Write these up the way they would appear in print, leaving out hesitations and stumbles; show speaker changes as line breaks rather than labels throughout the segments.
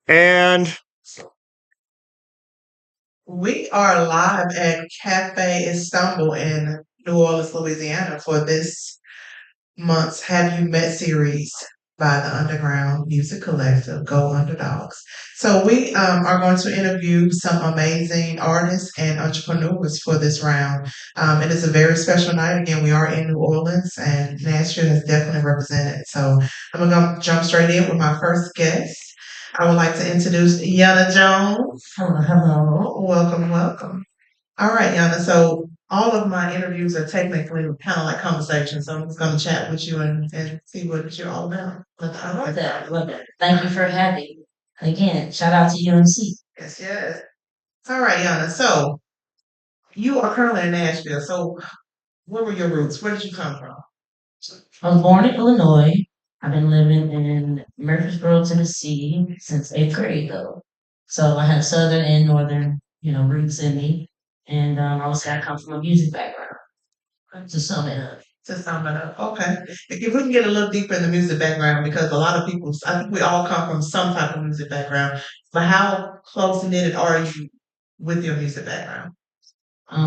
And
We are live at Cafe Istanbul in New Orleans, Louisiana for this month's Have You Met series by the Underground Music Collective, Go Underdogs. So we are going to interview some amazing artists and entrepreneurs for this round. It is a very special night. Again, we are in New Orleans and Nashville is definitely represented. So I'm going to jump straight in with my first guest. I would like to introduce Yonna Jones. Hello, hello. Welcome, welcome. All right, Yana. So all of my interviews are technically kind of like conversations. So I'm just going to chat with you and see what you're all about.
I love that. I love that. Thank you for having me. Again, shout out to UNC.
Yes, yes. All right, Yana. So you are currently in Nashville. So what were your roots? Where did you come from?
I was born in Illinois. I've been living in Murfreesboro, Tennessee since eighth grade, though. So I have southern and northern, roots in me. And I would say I come from a music background. To sum it up.
To sum it up. Okay. If we can get a little deeper in the music background, because a lot of people, I think we all come from some type of music background. But how close knitted are you with your music background?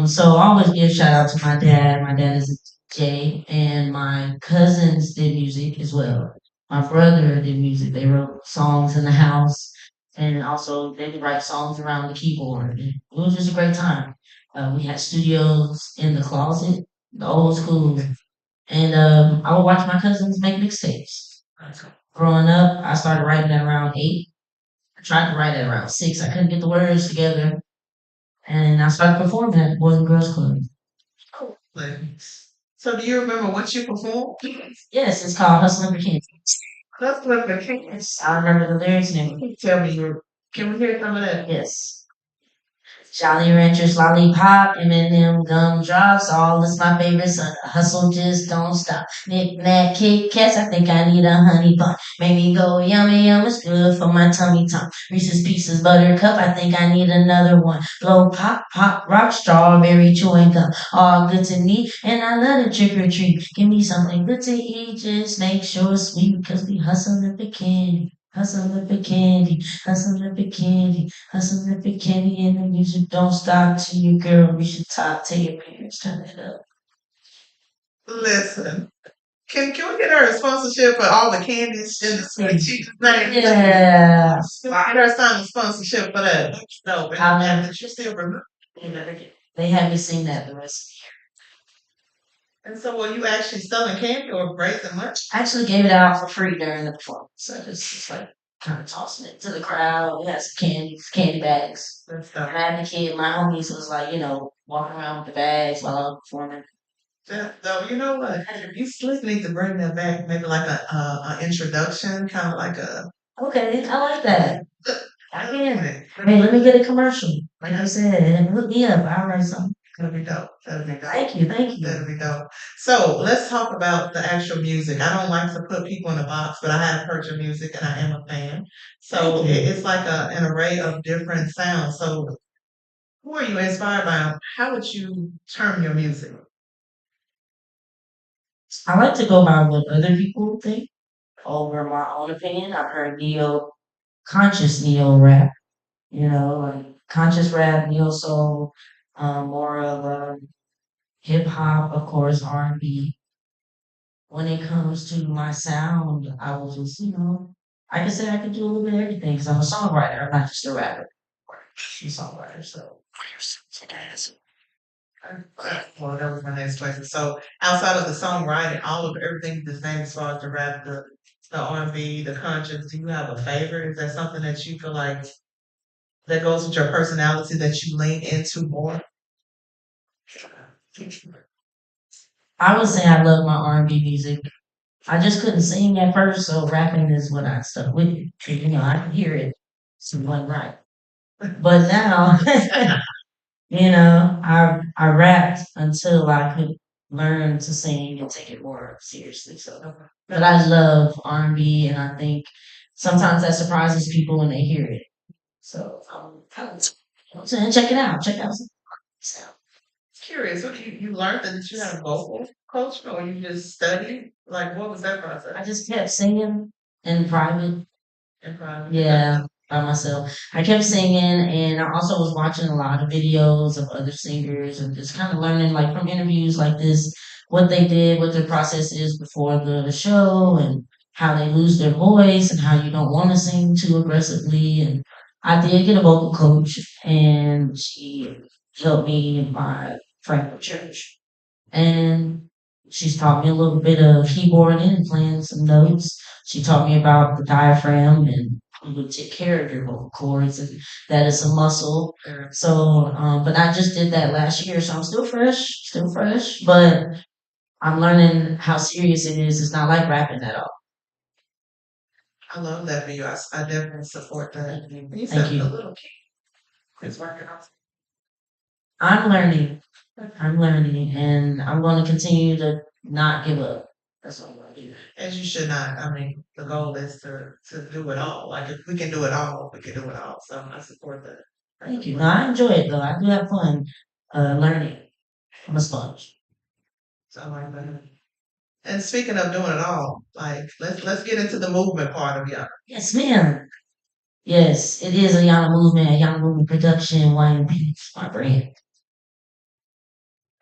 So I always give shout out to my dad. My dad is a DJ, and my cousins did music as well. My brother did music. They wrote songs in the house, and also they would write songs around the keyboard. It was just a great time. We had studios in the closet, the old school, and I would watch my cousins make mixtapes. Growing up, I started writing at around 8. I tried to write at around 6. I couldn't get the words together, and I started performing at Boys and Girls Club.
Oh, so do you remember what you performed?
Yes, it's called Hustling for Kids.
Hustling for Kids.
I remember the lyrics and everything.
Tell me your. Can we hear some of that?
Yes. Jolly Ranchers, lollipop, M&M, gumdrops, all is my favorite. So the hustle just don't stop. Knick-knack, Kit Kats, I think I need a honey bun. Make me go yummy, yum, it's good for my tummy tum. Reese's Pieces, Buttercup, I think I need another one. Blow, pop, pop, rock, strawberry, chewing gum. All good to me, and I love the trick or treat. Give me something good to eat, just make sure it's sweet, cause we hustling for candy. Hustling for candy, hustling for candy. Hustling for candy and the music don't stop to you, girl. We should talk to your parents. Turn it up.
Listen. Can we get her a sponsorship for all the candies in the sweet Jesus name?
Yeah.
Can we get her some sponsorship for that? No,
I'll never.
but you still remember.
They had me sing that the rest
And so, were you actually selling candy or raising money?
I actually gave it out for free during the performance. So just like kind of tossing it to the crowd. We had some candy bags.
Good stuff.
And I had the kid, my homies was like, walking around with the bags while I was performing.
So you know what? You still need to bring that back, maybe like a introduction, kind of like a.
Okay, I like that. I mean, hey, let me get a commercial. Like I said, hook me up. I'll write something.
That'll be dope. That'll be dope.
Thank you, thank you.
That'll be dope. So let's talk about the actual music. I don't like to put people in a box, but I have heard your music and I am a fan. So it's like an array of different sounds. So who are you inspired by? How would you term your music?
I like to go by what other people think over my own opinion. I've heard conscious neo rap, like conscious rap, neo soul, more of hip hop, of course, R&B. When it comes to my sound, I will just, I can say I can do a little bit of everything because I'm a songwriter. I'm not just a rapper. I'm a songwriter, so.
Well, that was my next question. So outside of the songwriting, all of everything the same as far as the rap, the R&B, the conscious, do you have a favorite? Is that something that you feel like that goes with your personality that you lean into more?
I would say I love my R&B music. I just couldn't sing at first, so rapping is what I stuck with. I could hear it. So it wasn't right. But now, I rapped until I could learn to sing and take it more seriously. So, but I love R&B, and I think sometimes that surprises people when they hear it. So, check it out. Check out some.
Curious, what you learned that you had a vocal coach or you just studied? Like what was that process?
I just kept singing in private.
In private.
Yeah. by myself. I kept singing, and I also was watching a lot of videos of other singers and just kind of learning, like from interviews like this, what they did, what their process is before the show, and how they lose their voice, and how you don't want to sing too aggressively. And I did get a vocal coach, and she helped me in my friend of church. And she's taught me a little bit of keyboarding and playing some notes. She taught me about the diaphragm and how to take care of your vocal cords, and that is a muscle. So, but I just did that last year, so I'm still fresh, but I'm learning how serious it is. It's not like rapping at all.
I love that video. I definitely support that. You
Thank
said the
you.
little kid is working on.
I'm learning. I'm learning, and I'm going to continue to not give up. That's what I'm going to do.
As you should not. I mean, the goal is to do it all. Like if we can do it all, we can do it all. So I support that.
Thank you. No, I enjoy it though. I do have fun learning. I'm a sponge.
So I like that. And speaking of doing it all, like let's get into the movement part of y'all.
Yes, ma'am. Yes, it is a Yana movement, a Yana movement production, YMP, my brand.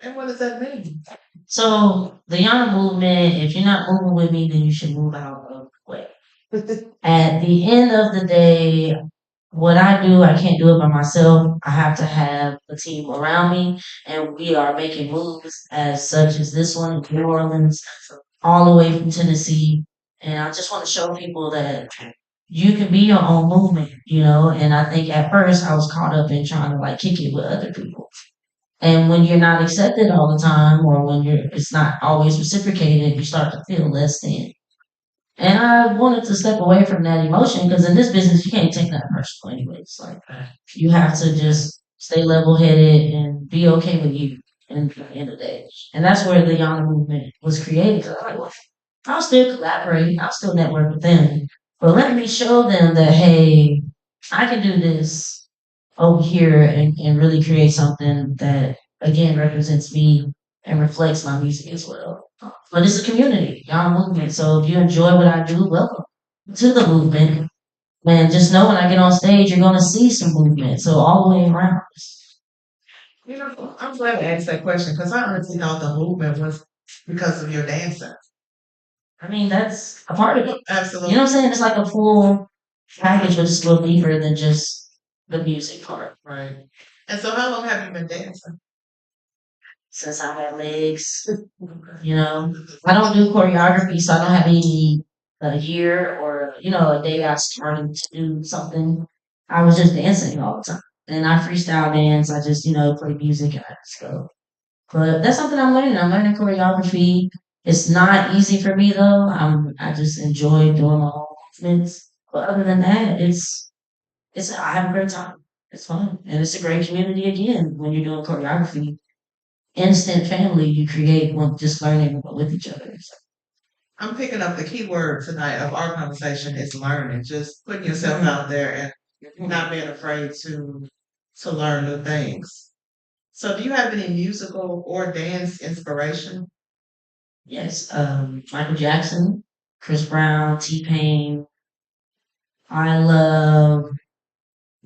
And what does that mean?
So the Yana movement, if you're not moving with me, then you should move out of the way. At the end of the day, what I do, I can't do it by myself. I have to have a team around me, and we are making moves as such as this one in New Orleans, all the way from Tennessee. And I just want to show people that you can be your own movement, you know. And I think at first I was caught up in trying to like kick it with other people. And when you're not accepted all the time, or when it's not always reciprocated, you start to feel less than. And I wanted to step away from that emotion because in this business you can't take that personal anyways. Like you have to just stay level headed and be okay with you in the end of the day. And that's where the Yana movement was created. 'Cause I'm like, well, I'll still collaborate, I'll still network with them. But let me show them that hey, I can do this over here and really create something that again represents me and reflects my music as well. But it's a community, y'all movement. So if you enjoy what I do, welcome to the movement. And just know when I get on stage, you're gonna see some movement. So all the way around.
You know, I'm glad I asked that question because I honestly thought the movement was because of your dancing.
I mean, that's a part of it. You know
Absolutely.
what I'm saying? It's like a full package, but it's a little deeper than just the music part.
Right. And so how long have you been dancing?
Since I had legs, you know, I don't do choreography, so I don't have any a year or a day I started to do something. I was just dancing all the time, and I freestyle dance. I just play music and I just go. But that's something I'm learning. I'm learning choreography. It's not easy for me though. I just enjoy doing my own movements. But other than that, it's I have a great time. It's fun, and it's a great community again when you're doing choreography. Instant family you create when just learning with each other. So,
I'm picking up the key word tonight of our conversation is learning. Just putting yourself out there and not being afraid to learn new things. So do you have any musical or dance inspiration?
yes, Michael Jackson, Chris Brown, T Pain. I love.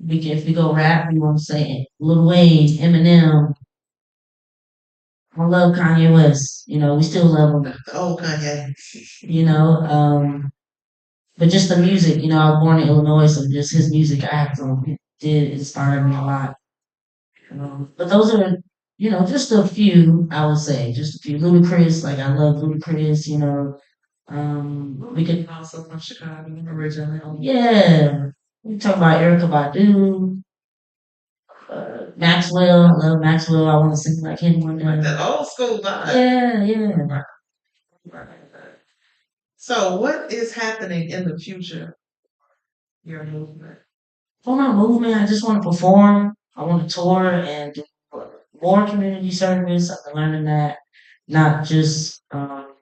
If we go rap, we want to say Lil Wayne, Eminem. I love Kanye West. We still love him.
Oh, Kanye.
You know, but just the music. I was born in Illinois, so just his music I have to did inspire me a lot. But those are, just a few. I would say just a few. Ludacris, like I love Ludacris. We could
Also from Chicago originally.
yeah. We talk about Erica Badu, Maxwell. I love Maxwell. I want to sing like him one
Like
day.
that old school vibe.
Yeah, yeah.
Right. So what is happening in the future? Your movement.
For my movement, I just want to perform. I want to tour and do more community service. I've been learning that not just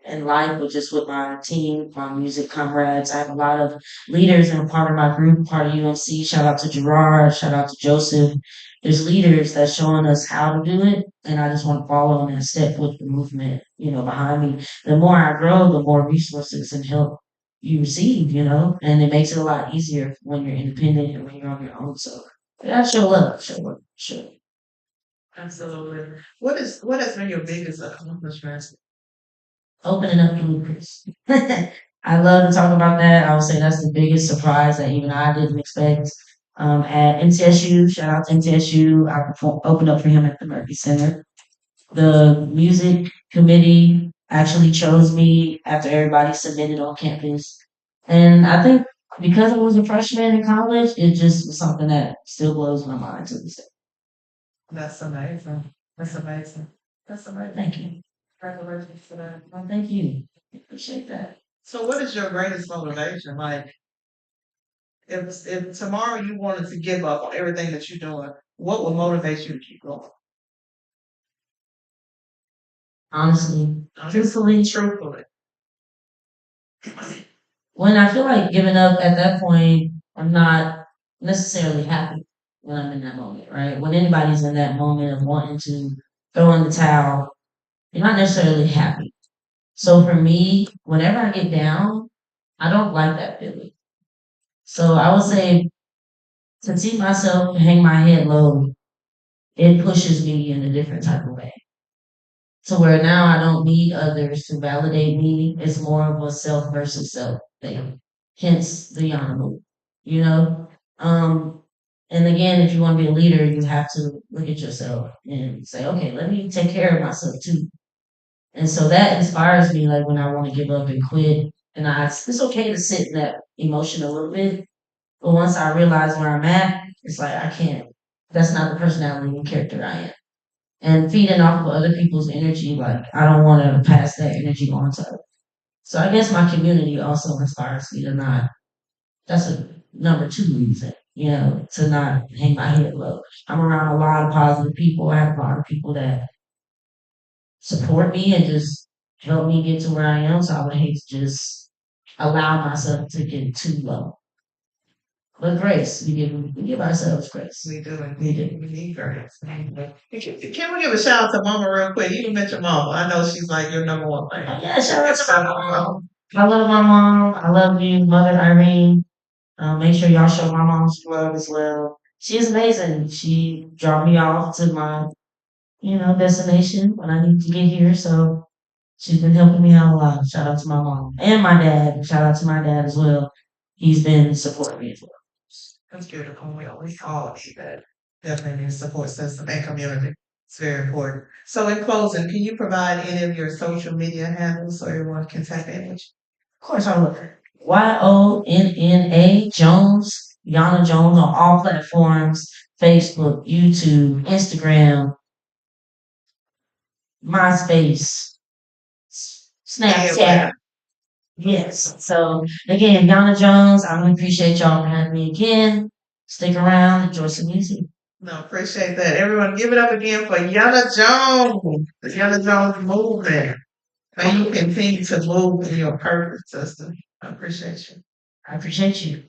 in life, but just with my team, my music comrades. I have a lot of leaders and a part of my group, part of UNC. Shout out to Gerard, shout out to Joseph. There's leaders that's showing us how to do it, and I just want to follow in that step with the movement, behind me. The more I grow, the more resources and help you receive, you know, and it makes it a lot easier when you're independent and when you're on your own. So yeah, show love, show love, sure.
Absolutely. What has been your biggest accomplishment?
Opening up the Lucas. I love to talk about that. I would say that's the biggest surprise that even I didn't expect. At NTSU, shout out to NTSU, opened up for him at the Murphy Center. The music committee actually chose me after everybody submitted on campus. And I think because I was a freshman in college, it just was something that still blows my mind to this day.
That's amazing. That's amazing. That's amazing.
Thank you.
Congratulations for that.
Well, thank you. Appreciate that.
So, what is your greatest motivation? Like, if tomorrow you wanted to give up on everything that you're doing, what would motivate you to keep going?
Honestly,
Truthfully.
when I feel like giving up at that point, I'm not necessarily happy when I'm in that moment, right? When anybody's in that moment of wanting to throw in the towel, you're not necessarily happy. So for me, whenever I get down, I don't like that feeling. So I would say to see myself hang my head low, it pushes me in a different type of way. To where now I don't need others to validate me. It's more of a self versus self thing. Hence the Yonna move. You know? Um, and again, if you want to be a leader, you have to look at yourself and say, okay, let me take care of myself too. And so that inspires me, like when I want to give up and quit. And it's okay to sit in that emotion a little bit, but once I realize where I'm at, it's like I can't. That's not the personality and character I am. And feeding off of other people's energy, like I don't want to pass that energy on to others. So I guess my community also inspires me to not. That's a number two reason, to not hang my head low. I'm around a lot of positive people. I have a lot of people that support me and just help me get to where I am. So I would hate to just allow myself to get too low. But grace, we give ourselves grace.
We do
We
indeed.
do.
We need grace. Can we give a shout out to Mama real quick? You mentioned Mama. I know she's like your number one thing.
Yeah, shout out to my mom. I love my mom. I love you, Mother Irene. Make sure y'all show my mom some love as well. She's amazing. She dropped me off to my, destination when I need to get here. So she's been helping me out a lot. Shout out to my mom and my dad. Shout out to my dad as well. He's been supporting me as well.
That's beautiful. We all need that. Definitely need a support system and community. It's very important. So, in closing, can you provide any of your social media handles so everyone can tap in with you?
Of course, I will. Yonna Jones, Yonna Jones on all platforms: Facebook, YouTube, Instagram, MySpace, Snapchat. Yes. So again, Yonna Jones, I really appreciate y'all for having me again. Stick around, enjoy some music.
No, appreciate that. Everyone, give it up again for Yonna Jones, the Yonna Jones movement. May you continue to move in your purpose, sister. I appreciate you.
I appreciate you.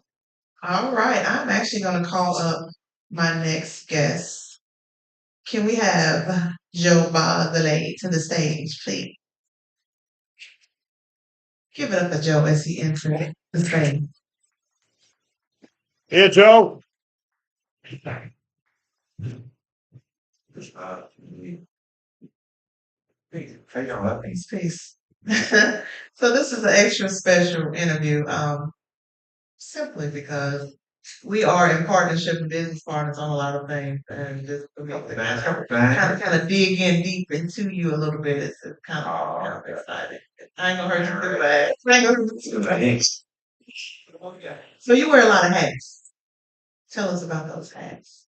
All right, I'm actually going to call up my next guest. Can we have Joe Badele to the stage, please? Give it up for Joe as he enters the stage.
Here, Joe.
Peace. So this is an extra special interview, simply because we are in partnership and business partners on a lot of things, and just for me to kind of dig in deep into you a little bit, it's kind of exciting. I ain't gonna hurt you too bad. I ain't gonna hurt you too bad. Okay. So you wear a lot of hats. Tell us about those hats.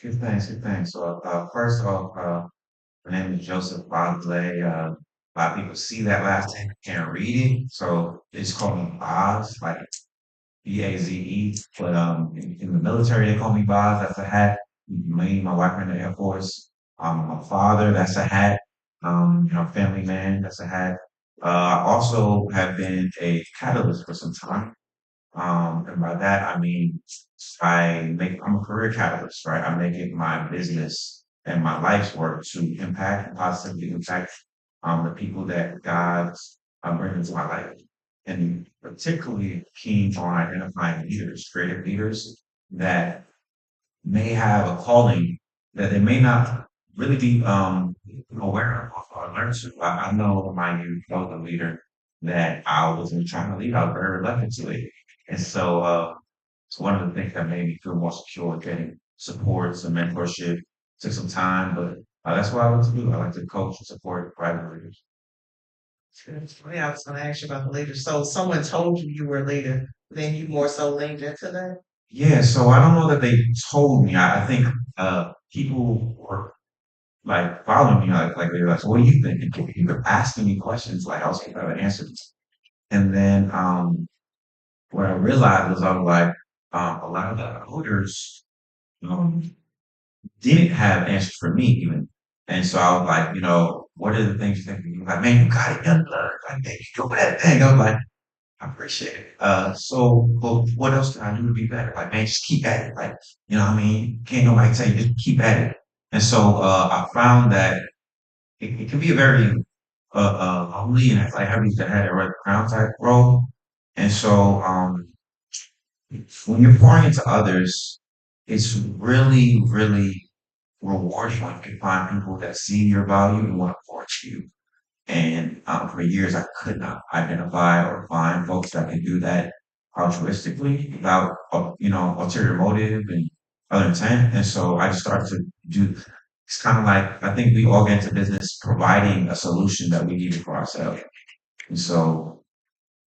Good thanks, good thanks. So, first off, my name is Joseph Bosley. A lot of people see that last name, but can't read it, so they just call me Boz, like Baze. But in the military, they call me Boz. That's a hat. Me, my wife are in the Air Force. My father, that's a hat. Family man, that's a hat. I also have been a catalyst for some time. And by that, I mean, I'm a career catalyst, right? I make it my business and my life's work to impact and positively impact the people that God brings into my life. And particularly keen on identifying leaders, creative leaders that may have a calling that they may not really be aware of or alert to. I know my youth, I was a leader that I wasn't trying to lead. I was very reluctant to lead. And so it's one of the things that made me feel more secure getting support, some mentorship, took some time, but that's what I like to do. I like to coach and support private leaders.
Yeah, I was gonna ask you about the leader. So someone told you you were a leader, then you more so leaned into that?
Yeah, so I don't know that they told me. I think people were like following me, like they were like, so "What do you think?" And people were asking me questions, like I was giving them answers. And then what I realized was I was like, a lot of the elders um, didn't have answers for me even. And so I was like, what are the things you think? Like, man, you got it, young blood. Like, man, you do that thing. I was like, I appreciate it. So, but what else can I do to be better? Like, man, just keep at it. Like, you know what I mean? Can't nobody tell you, just keep at it. And so, I found that it can be a very, lonely and like heavy to head or crown type role. And so, when you're pouring into others, it's really, really rewarding when you can find people that see your value and want to pour into you. And for years, I could not identify or find folks that can do that altruistically without, ulterior motive and other intent. And so I just started to do. It's kind of like I think we all get into business providing a solution that we needed for ourselves. And so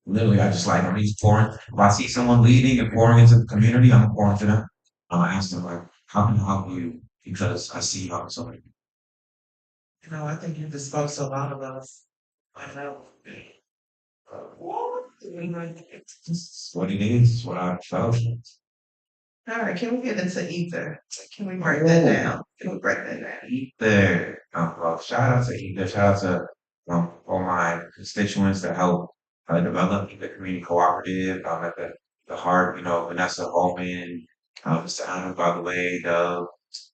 literally, I just like I'm just pouring. If I see someone leading and pouring into the community, I'm pouring to them. I ask them like, "How can I help you?" Because I see you helping somebody.
I think you just spoke to a lot of us. I know.
It's what it is. It's what I felt.
All right, can we get into ether? Can we break that down? Can we break that down?
Ether. Well, shout out to Ether. Shout out to all my constituents that help develop the community cooperative. At the heart, Vanessa Holman, Mr. Anna, by the way, the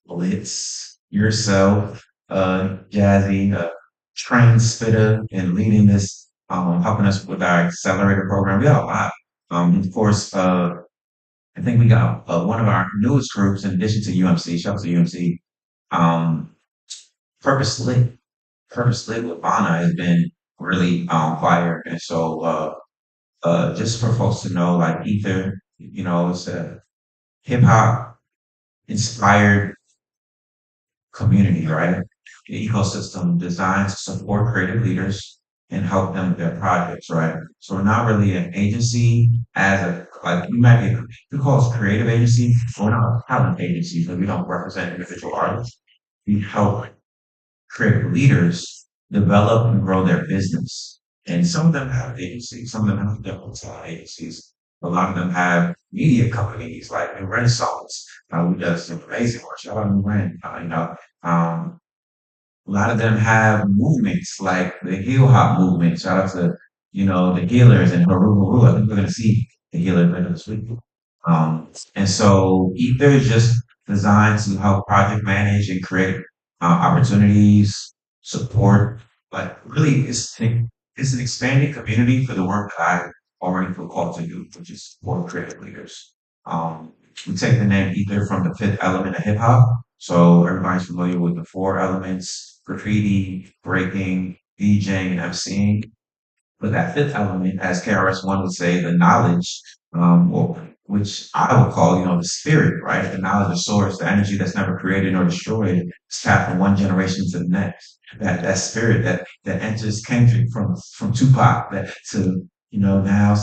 Blitz, yourself, Jazzy, train spitter, and leading this, helping us with our accelerator program. We got a lot. Of course, I think we got one of our newest groups in addition to UMC. Shout out to UMC. Um, Purpose Lit. Purpose Lit with Bana has been really on fire. And so, just for folks to know, like Ether, it's a hip hop inspired community, right? The ecosystem designed to support creative leaders and help them with their projects, right? So we're not really an agency as a like we might be we call us creative agency, but we're not a talent agency because we don't represent individual artists. We help creative leaders develop and grow their business. And some of them have agencies, some of them have their own talent agencies. A lot of them have media companies like New Renaissance, who does some amazing work. Shout out New Ren, a lot of them have movements like the heel hop movement. Shout out to, the healers and Haru Haru. I think we're going to see the healer later this week. And so Ether is just designed to help project manage and create opportunities, support. But really, it's an expanding community for the work that I already feel called to do, which is support creative leaders. We take the name Ether from the fifth element of hip hop. So everybody's familiar with the four elements: graffiti, breaking, DJing, and MCing. But that fifth element, as KRS-One would say, the knowledge, or which I would call, the spirit, right? The knowledge of source, the energy that's never created nor destroyed, is passed from one generation to the next. That spirit that enters Kendrick from Tupac that to now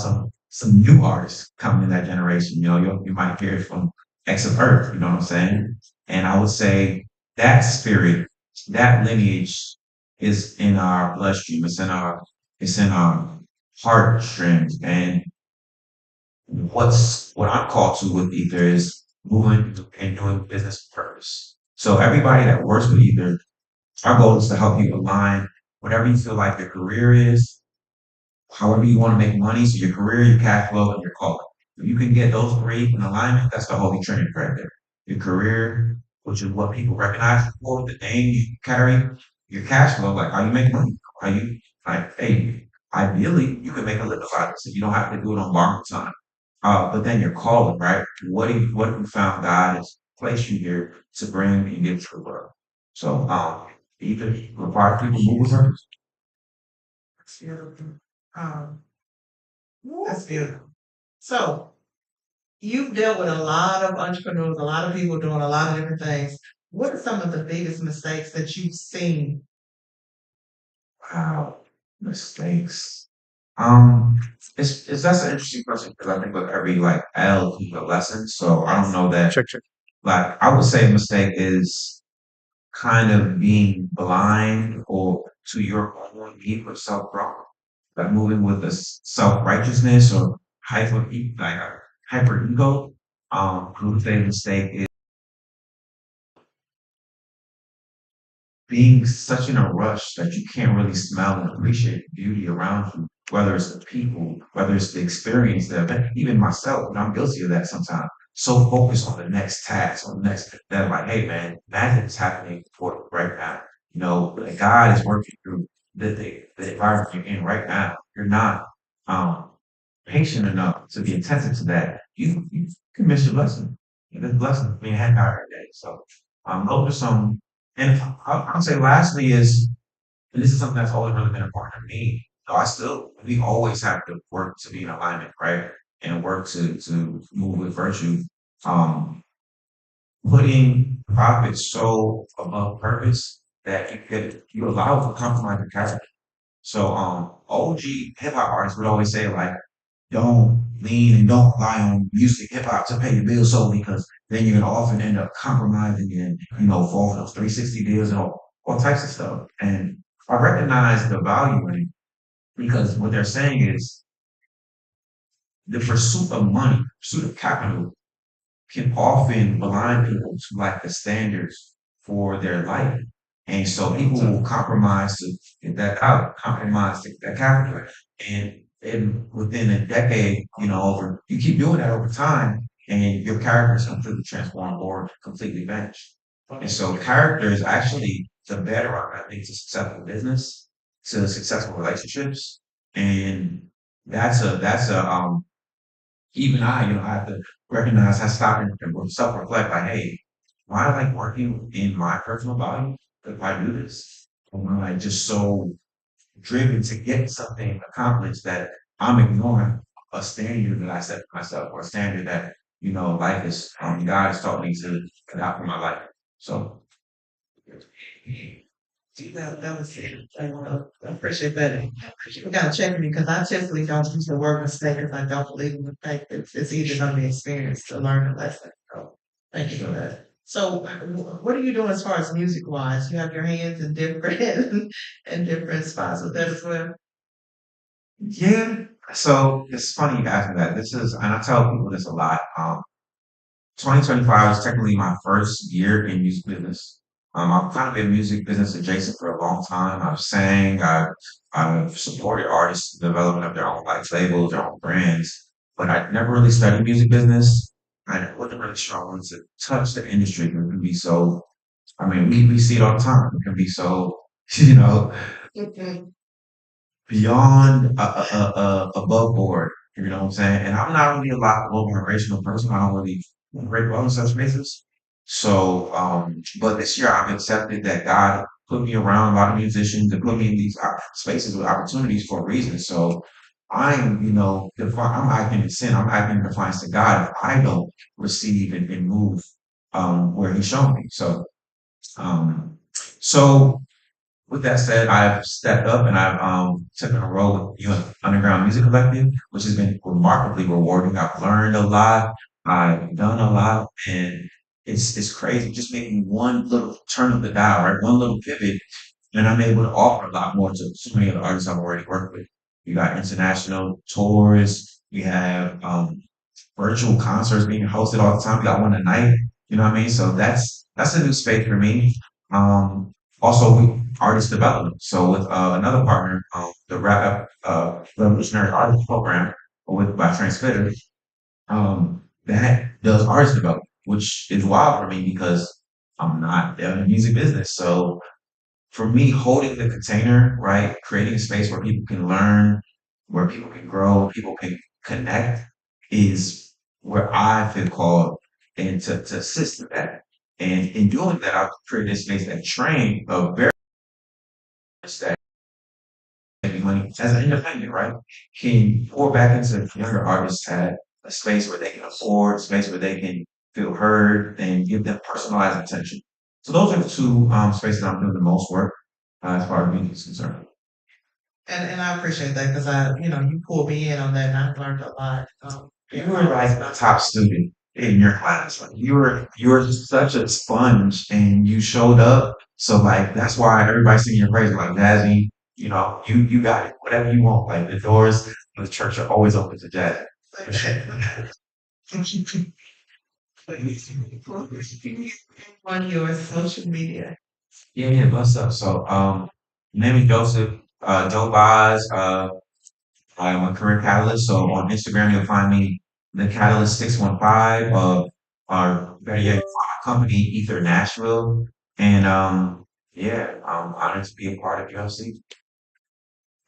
some new artists coming in that generation. You might hear it from X of Earth. You know what I'm saying? And I would say that spirit, that lineage is in our bloodstream. It's in our heartstrings. And what I'm called to with Ether is moving and doing business with purpose. So everybody that works with Ether, our goal is to help you align whatever you feel like your career is, however you want to make money. So your career, your cash flow, and your calling. If you can get those three in alignment, that's the holy trinity right there. Your career, which is what people recognize you for, the name you carry, your cash flow, like how you make money, how you like, hey, ideally you can make a living out of this. You don't have to do it on borrowed time. But then you're calling, right? What have you found God has placed you here to bring and give to the world? So either require people move with purpose.
That's beautiful. Um, that's beautiful. So you've dealt with a lot of entrepreneurs, a lot of people doing a lot of different things. What are some of the biggest mistakes that you've seen?
Wow, mistakes. Um, it's that's an interesting question because I think with every like L comes a lesson. So I don't
Yes.
know that.
Check, check.
Like I would say a mistake is kind of being blind or to your own need for self-growth, like moving with a self-righteousness or like a hyper ego. I would say a mistake is being such in a rush that you can't really smell and appreciate the beauty around you, whether it's the people, whether it's the experience, the event, even myself, and I'm guilty of that sometimes. So focused on the next task, on the next that like, hey man, magic is happening for right now. Like God is working through the environment you're in right now. You're not um patient enough to be attentive to that. You can miss your blessing. This blessing being handed out every day. So those are some and I'll say lastly is, and this is something that's always really been important to me. So we always have to work to be in alignment, right? And work to move with virtue. Um, Putting profit so above purpose that you allow for compromise and character. So OG hip hop artists would always say like don't lean and don't rely on music hip hop to pay your bills solely because then you're gonna often end up compromising and fall for those 360 deals and all types of stuff. And I recognize the value in it because what they're saying is the pursuit of money, pursuit of capital can often blind people to like the standards for their life. And so people will compromise to get that out, compromise to get that capital. And within a decade, over you keep doing that over time and your character is completely transformed or completely vanished. And so character is actually the bedrock, I think, to successful business, to successful relationships. And that's a even I have to recognize, I stop and self-reflect, like, hey, am I like working in my personal value if I do this? Or am I like just so driven to get something accomplished that I'm ignoring a standard that I set for myself or a standard that, life is, God has taught me to adopt for my life. So,
See, that was it. I appreciate that. You kind of checking me because I typically don't use the word mistake because I don't believe in the fact that it's either going to be experienced to learn a lesson. So thank you for that. So what are you doing as far as music wise? You have your hands in different in different spots with that as well.
yeah. So it's funny you ask me that. And I tell people this a lot. 2025 is technically my first year in music business. I've kind of been music business adjacent for a long time. I've supported artists in the development of their own like labels, their own brands, but I never really studied music business. I wasn't really sure I wanted to touch the industry. It can be so. I mean, we see it all the time. It can be so, you know,
Mhm.
beyond above board. You know what I'm saying? And I'm not really a lot of motivational person. I don't really break well in such spaces. So, but this year I've accepted that God put me around a lot of musicians and put me in these spaces with opportunities for a reason. So I'm acting in sin. I'm acting in defiance to God if I don't receive and move where He's shown me. So with that said, I've stepped up and I've taken a role with Underground Music Collective, which has been remarkably rewarding. I've learned a lot, I've done a lot, and it's crazy. Just making one little turn of the dial, right? One little pivot, and I'm able to offer a lot more to so many of the artists I've already worked with. You got international tours, we have virtual concerts being hosted all the time. We got one a night. You know what I mean? So that's a new space for me. Also, we artist development. So with another partner, the Rap Revolutionary Artist Program with by Transfitter, that does artist development, which is wild for me because I'm not in the music business. So for me, holding the container, right, creating a space where people can learn, where people can grow, people can connect, is where I feel called and to assist in that. And in doing that, I've created a space that train a very that making money as an independent, right? Can pour back into younger artists at a space where they can afford, a space where they can feel heard and give them personalized attention. So those are the two spaces I'm doing the most work as far as music is concerned.
And I appreciate that because you pulled me in on that and I've learned a lot.
You were like the top student in your class. Like you were just such a sponge and you showed up. So like that's why everybody's singing your praise. Like Jazzy, you got it. Whatever you want. Like the doors of the church are always open to Jazzy.
On your social media.
Yeah, what's up? So name is Joseph, Dope Eyes, I'm a career catalyst. So on Instagram you'll find me the Catalyst 615, or better yet, my company Ether Nashville. And yeah, I'm honored to be a part of UFC.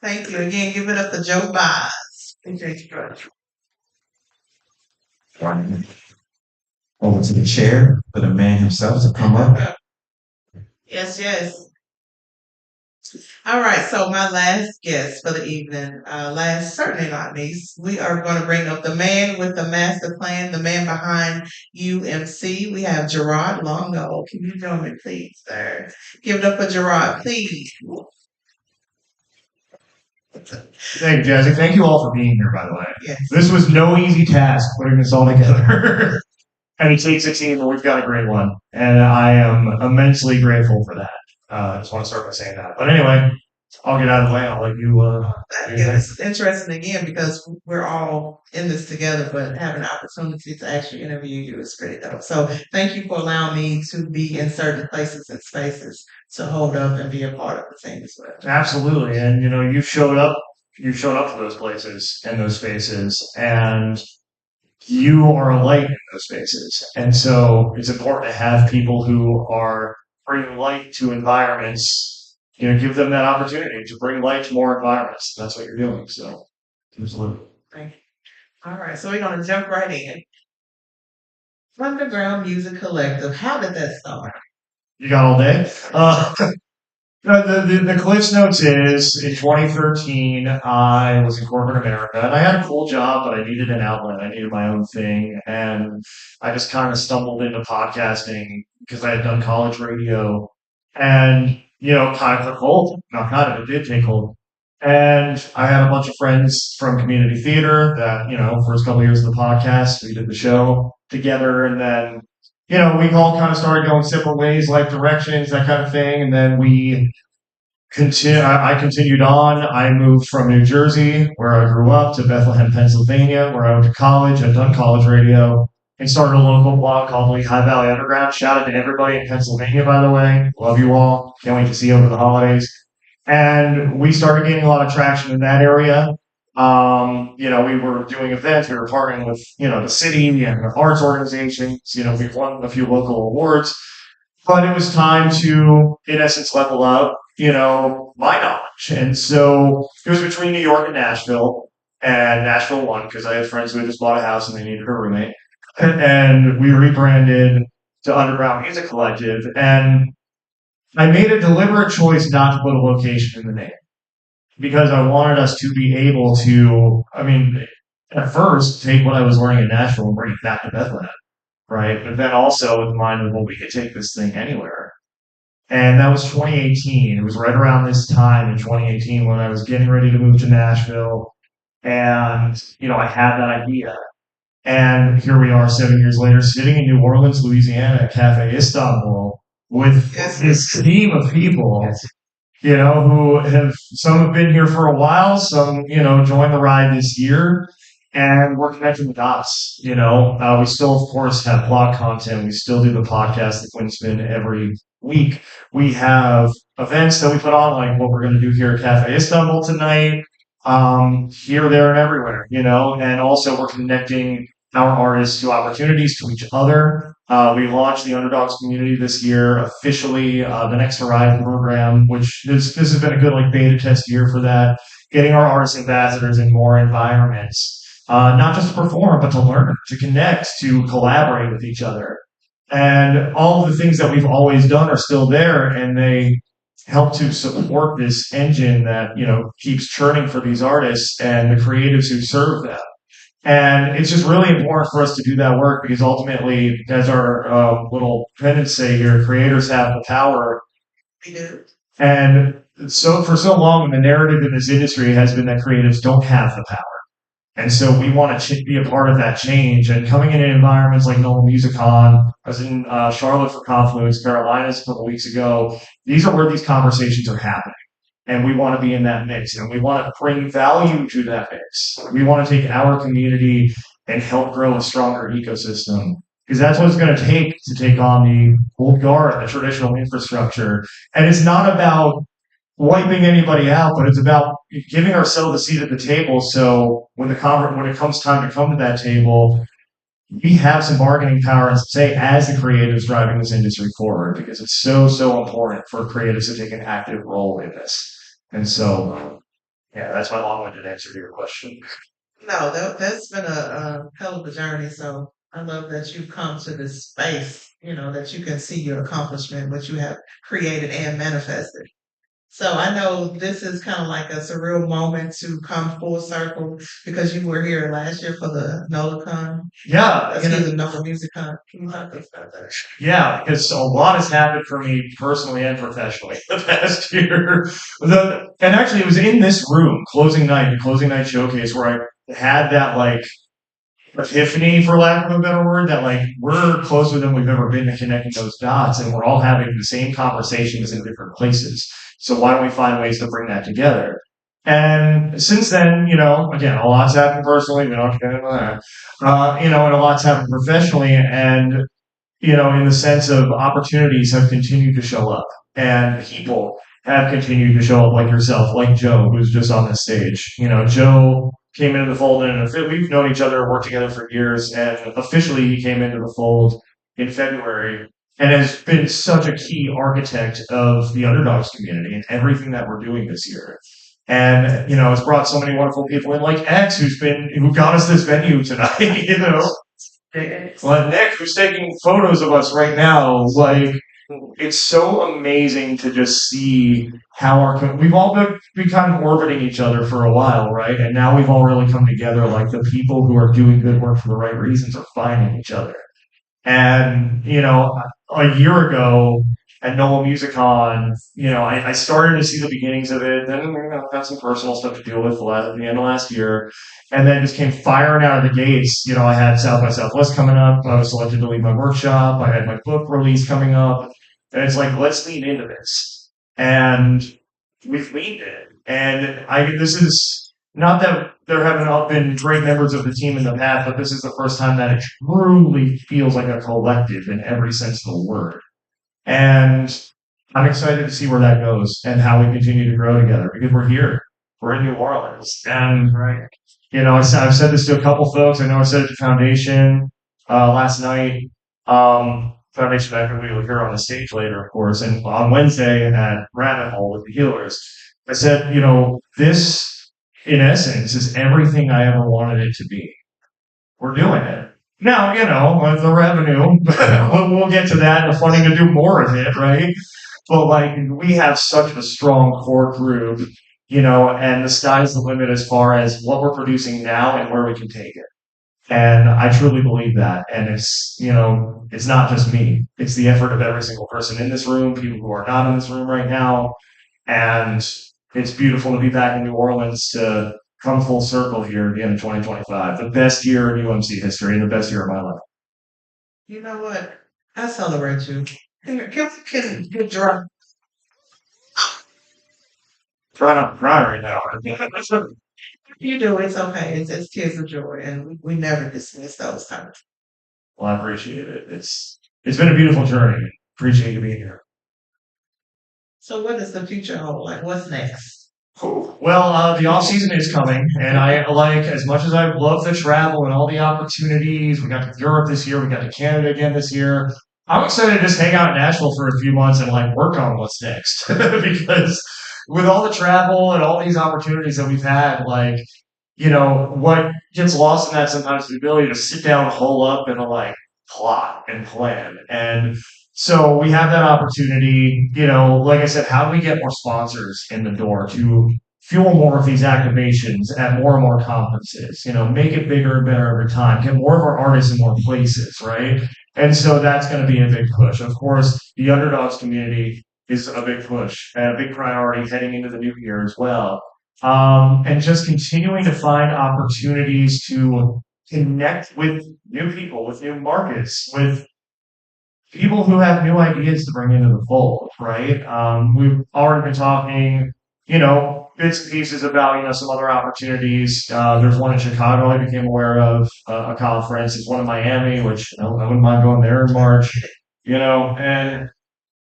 Thank you again. Give it up to Joe Bias. Appreciate you.
Running over to the chair for the man himself to come up.
Yes, yes. All right, so my last guest for the evening, last certainly not least, we are going to bring up the man with the master plan, the man behind UMC. We have Gerard Longo. Can you join me, please, sir? Give it up for Gerard, please.
Thank you, Jazzy. Thank you all for being here, by the way.
Yes.
This was no easy task putting this all together. And it takes a team, and we've got a great one. And I am immensely grateful for that. I just want to start by saying that. But anyway, I'll get out of the way. I'll let you.
Yeah, it's interesting again because we're all in this together, but having an opportunity to actually interview you is great, though. So thank you for allowing me to be in certain places and spaces to hold up and be a part of the team as well.
Absolutely, and you showed up. You showed up to those places and those spaces, and you are a light in those spaces. And so it's important to have people who are bringing light to environments, give them that opportunity to bring light to more environments. That's what you're doing. So, absolutely.
Thank you. All right, so we're going to jump right in. Underground Music Collective, how did that start?
You got all day? The Cliffs Notes is, in 2013, I was in corporate America, and I had a cool job, but I needed an outlet. I needed my own thing, and I just kind of stumbled into podcasting because I had done college radio, and, kind of took hold. Not kind of, it did take hold. And I had a bunch of friends from community theater that, first couple of years of the podcast, we did the show together, and then we all kind of started going separate ways, life directions, that kind of thing. And then I continued on. I moved from New Jersey, where I grew up, to Bethlehem, Pennsylvania, where I went to college. I'd done college radio and started a local blog called Lehigh Valley Underground. Shout out to everybody in Pennsylvania, by the way. Love you all. Can't wait to see you over the holidays. And we started gaining a lot of traction in that area. We were doing events. We were partnering with, the city and the arts organizations. We've won a few local awards, but it was time to, in essence, level up, my knowledge. And so it was between New York and Nashville won because I had friends who had just bought a house and they needed a roommate. And we rebranded to Underground Music Collective. And I made a deliberate choice not to put a location in the name, because I wanted us to be able to, at first, take what I was learning in Nashville and bring it back to Bethlehem, right? But then also with the mind of, well, we could take this thing anywhere. And that was 2018. It was right around this time in 2018 when I was getting ready to move to Nashville. And, I had that idea. And here we are 7 years later, sitting in New Orleans, Louisiana at Cafe Istanbul with this team of people who some have been here for a while, some, joined the ride this year, and we're connecting the dots. We still, of course, have blog content. We still do the podcast, The Quinspin, every week. We have events that we put on, like what we're going to do here at Cafe Istanbul tonight, here, there, and everywhere, and also we're connecting our artists to opportunities to each other. We launched the Underdogs community this year officially, the Next Horizon program, which this has been a good like beta test year for that, getting our artist ambassadors in more environments, not just to perform, but to learn, to connect, to collaborate with each other. And all of the things that we've always done are still there, and they help to support this engine that, keeps churning for these artists and the creatives who serve them. And it's just really important for us to do that work because ultimately, as our little pennants say here, creators have the power.
We do.
And so for so long, the narrative in this industry has been that creatives don't have the power. And so we want to be a part of that change. And coming in environments like NOLA MusiCon, I was in Charlotte for Confluence, Carolinas a couple weeks ago. These are where these conversations are happening. And we want to be in that mix. And we want to bring value to that mix. We want to take our community and help grow a stronger ecosystem. Because that's what it's going to take on the old guard, the traditional infrastructure. And it's not about wiping anybody out, but it's about giving ourselves a seat at the table. So when it comes time to come to that table, we have some bargaining power and say as the creatives driving this industry forward, because it's so important for creatives to take an active role in this. And so, yeah, that's my long-winded answer to your question.
No, that's been a hell of a journey. So I love that you've come to this space, that you can see your accomplishment, what you have created and manifested. So I know this is kind of like a surreal moment to come full circle because you were here last year for the NOLACon.
Yeah,
Excuse me, NOLA MusiCon. Can you talk to us about that?
Yeah, because a lot has happened for me personally and professionally the past year. And actually, it was in this room, the closing night showcase, where I had that like epiphany, for lack of a better word, that like we're closer than we've ever been to connecting those dots, and we're all having the same conversations in different places. So why don't we find ways to bring that together? And since then, again, a lot's happened personally. We don't have to get into that. And a lot's happened professionally, and in the sense of opportunities have continued to show up, and people have continued to show up, like yourself, like Joe, who's just on the stage. Joe came into the fold, and we've known each other, worked together for years, and officially he came into the fold in February, and has been such a key architect of the Underdogs community and everything that we're doing this year. And has brought so many wonderful people in, like X, who got us this venue tonight. Well, Nick, who's taking photos of us right now, like it's so amazing to just see how we've all been kind of orbiting each other for a while, right? And now we've all really come together. Like the people who are doing good work for the right reasons are finding each other. And a year ago at NOLA MusiCon, I started to see the beginnings of it. Then had some personal stuff to deal with at the end of last year, and then just came firing out of the gates. I had South by Southwest coming up. I was selected to lead my workshop. I had my book release coming up, and it's like, let's lean into this. And we've leaned in. And this is not that there haven't been great members of the team in the past, but this is the first time that it truly feels like a collective in every sense of the word. And I'm excited to see where that goes and how we continue to grow together because we're here. We're in New Orleans. And, I've said this to a couple folks. I know I said it to Foundation last night. Foundation Activity will hear on the stage later, of course. And on Wednesday at Rabbit Hole with the Healers, I said, this, in essence, is everything I ever wanted it to be. We're doing it. Now, with the revenue, we'll get to that, the funding to do more of it, right? But, we have such a strong core group, and the sky's the limit as far as what we're producing now and where we can take it. And I truly believe that. And it's not just me. It's the effort of every single person in this room, people who are not in this room right now. And it's beautiful to be back in New Orleans to come full circle here at the end of 2025. The best year in UMC history and the best year of my life.
You know what? I celebrate you. Can you drunk?
Try not to cry right now.
You do, it's okay. It's tears of joy, and we never dismiss those times.
Well, I appreciate it. It's been a beautiful journey. Appreciate you being here.
So what does the future hold? Like, what's next?
Well, the off season is coming, and I like as much as I love the travel and all the opportunities. We got to Europe this year, we got to Canada again this year. I'm excited to just hang out in Nashville for a few months and like work on what's next because with all the travel and all these opportunities that we've had, like what gets lost in that sometimes is the ability to sit down, hole up, and like plot and plan. And so we have that opportunity. Like I said, how do we get more sponsors in the door to fuel more of these activations at more and more conferences? Make it bigger and better over time. Get more of our artists in more places, right? And so that's going to be a big push. Of course, the underdogs community is a big push and a big priority heading into the new year as well. And just continuing to find opportunities to connect with new people, with new markets, with people who have new ideas to bring into the fold, right? We've already been talking, bits and pieces about, some other opportunities. There's one in Chicago I became aware of, a conference. There's one in Miami, which I wouldn't mind going there in March, and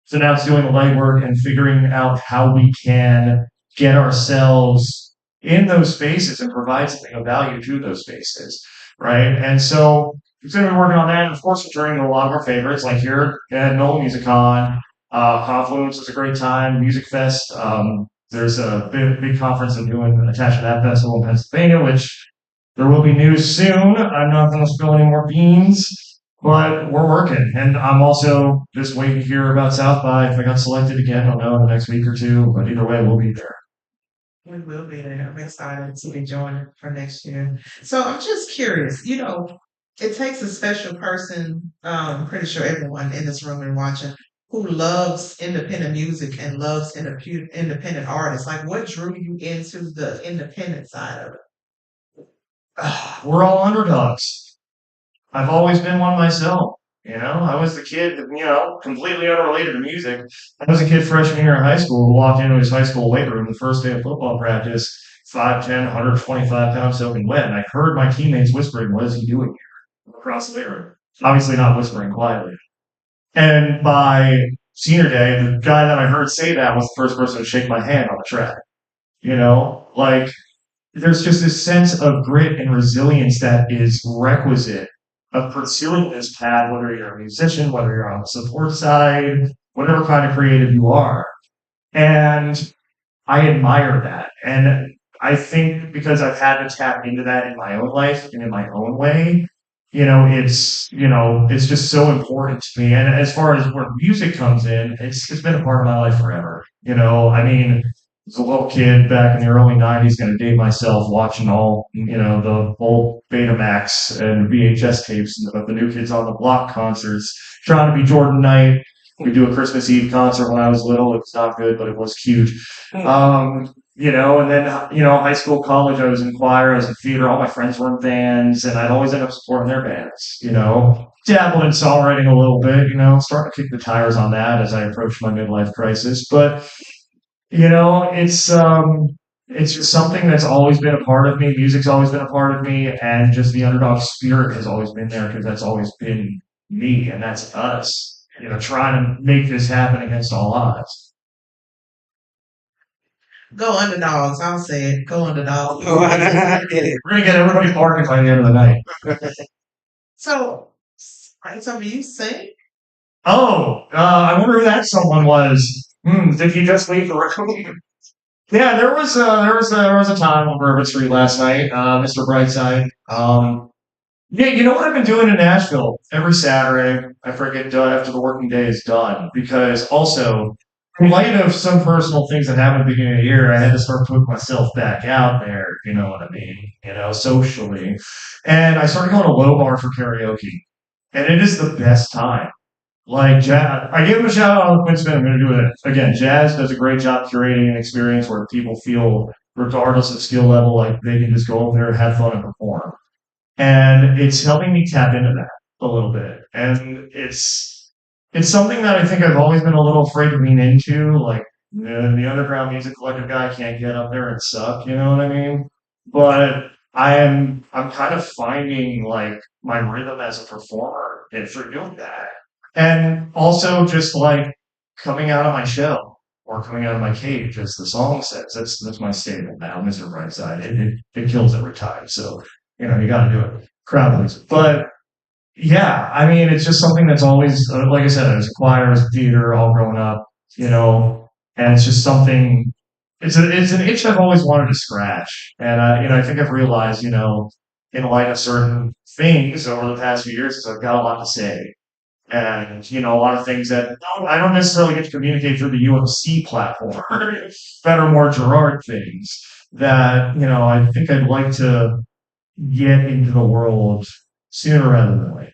so now it's doing the legwork and figuring out how we can get ourselves in those spaces and provide something of value to those spaces, right? And so we're going to be working on that. And of course, we're turning to a lot of our favorites, like here at NOLA MusiCon. Confluence is a great time. Music Fest. There's a big conference I'm doing attached to that festival in Pennsylvania, which there will be news soon. I'm not going to spill any more beans. But we're working, and I'm also just waiting to hear about South by. If I got selected again, I'll know in the next week or two. But either way, we'll be there.
We will be there. I'm excited to be joining for next year. So I'm just curious, it takes a special person, I'm pretty sure everyone in this room and watching, who loves independent music and loves independent artists. Like, what drew you into the independent side of it?
We're all underdogs. I've always been one myself. I was the kid that, completely unrelated to music. I was a kid freshman year in high school who walked into his high school weight room the first day of football practice, 5'10", 125 pounds soaking wet. And I heard my teammates whispering, "What is he doing here?" across the weight room. Obviously not whispering quietly. And by senior day, the guy that I heard say that was the first person to shake my hand on the track. Like there's just this sense of grit and resilience that is requisite of pursuing this path, whether you're a musician, whether you're on the support side, whatever kind of creative you are. And I admire that. And I think because I've had to tap into that in my own life and in my own way, it's just so important to me. And as far as where music comes in, it's been a part of my life forever. As a little kid back in the early 90s, going to date myself, watching all, the old Betamax and VHS tapes of the New Kids on the Block concerts, trying to be Jordan Knight. We do a Christmas Eve concert when I was little. It was not good, but it was cute. And then, high school, college, I was in choir, I was in theater, all my friends were in bands, and I'd always end up supporting their bands, dabbled in songwriting a little bit, starting to kick the tires on that as I approached my midlife crisis. But it's just something that's always been a part of me. Music's always been a part of me, and just the underdog spirit has always been there because that's always been me, and that's us. Trying to make this happen against all odds.
Go underdogs. I'll say it. Go underdogs.
We're gonna get everybody barking by the end of the night.
So, you sing?
Oh, I wonder who that someone was. Did he just leave the room? Yeah, there was a time on Bourbon Street last night, Mr. Brightside. Yeah, you know what I've been doing in Nashville every Saturday? I forget after the working day is done, because also in light of some personal things that happened at the beginning of the year, I had to start putting myself back out there. You know what I mean? Socially, and I started going to Low Bar for karaoke, and it is the best time. Like Jazz, I gave him a shout out on Quinn Smith. I'm going to do it again. Jazz does a great job curating an experience where people feel, regardless of skill level, like they can just go over there, have fun, and perform. And it's helping me tap into that a little bit. And it's something that I think I've always been a little afraid to lean into. Like the underground music collective guy can't get up there and suck. You know what I mean? But I'm kind of finding like my rhythm as a performer and through doing that. And also just like coming out of my shell, or coming out of my cage, as the song says. That's my statement now, Mr. Brightside. It kills every time. So, you got to do it. Crowd pleaser. But yeah, I mean, it's just something that's always, like I said, I was a choir, as a theater, all growing up, and it's just something. It's an itch I've always wanted to scratch, and I think I've realized, in light of certain things over the past few years, is I've got a lot to say, and a lot of things that I don't necessarily get to communicate through the UFC platform, that are more Gerard things that I think I'd like to get into the world sooner rather than later.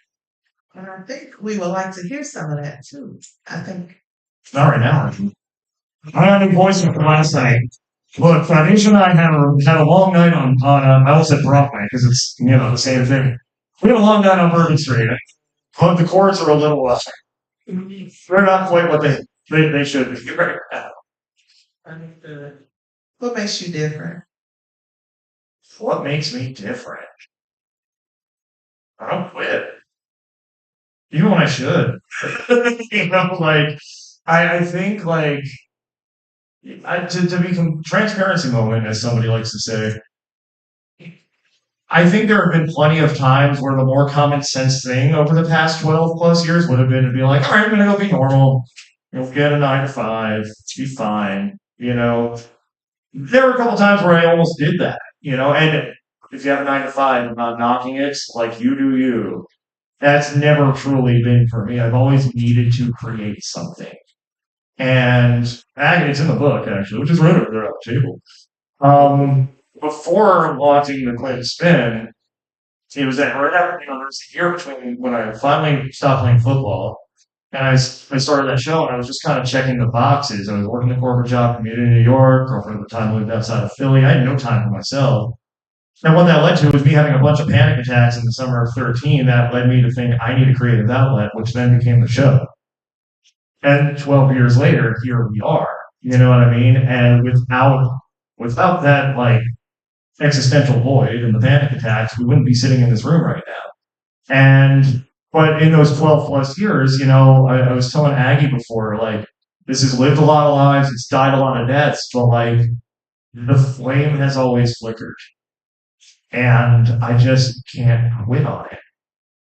And I think we would like to hear some of that too. I think.
Not right now. I had a voicemail from last night. Look, Foundation and I had a long night on I almost said Broadway because it's the same thing. We had a long night on Bourbon Street, but the chords are a little they're not quite what they should be right now.
Understood. What makes you different?
What makes me different? I don't quit, even when I should. I think to become transparency moment, as somebody likes to say. I think there have been plenty of times where the more common sense thing over the past 12 plus years would have been to be like, all right, I'm going to go be normal. You'll get a 9 to 5, be fine. There were a couple times where I almost did that, and if you have a 9 to 5, I'm not knocking it, like you do you. That's never truly been for me. I've always needed to create something. And it's in the book, actually, which is right over there on the table. Before launching the Clinton Spin, it was right after, there was a year between when I finally stopped playing football and I started that show, and I was just kind of checking the boxes. I was working a corporate job, commuting to New York. Girlfriend at the time lived outside of Philly. I had no time for myself. And what that led to was me having a bunch of panic attacks in the summer of 13 that led me to think I need a creative outlet, which then became the show. And 12 years later, here we are. You know what I mean? And without that, existential void and the panic attacks, we wouldn't be sitting in this room right now. But in those 12 plus years, I was telling Aggie before, this has lived a lot of lives, it's died a lot of deaths, but the flame has always flickered. And I just can't quit on it.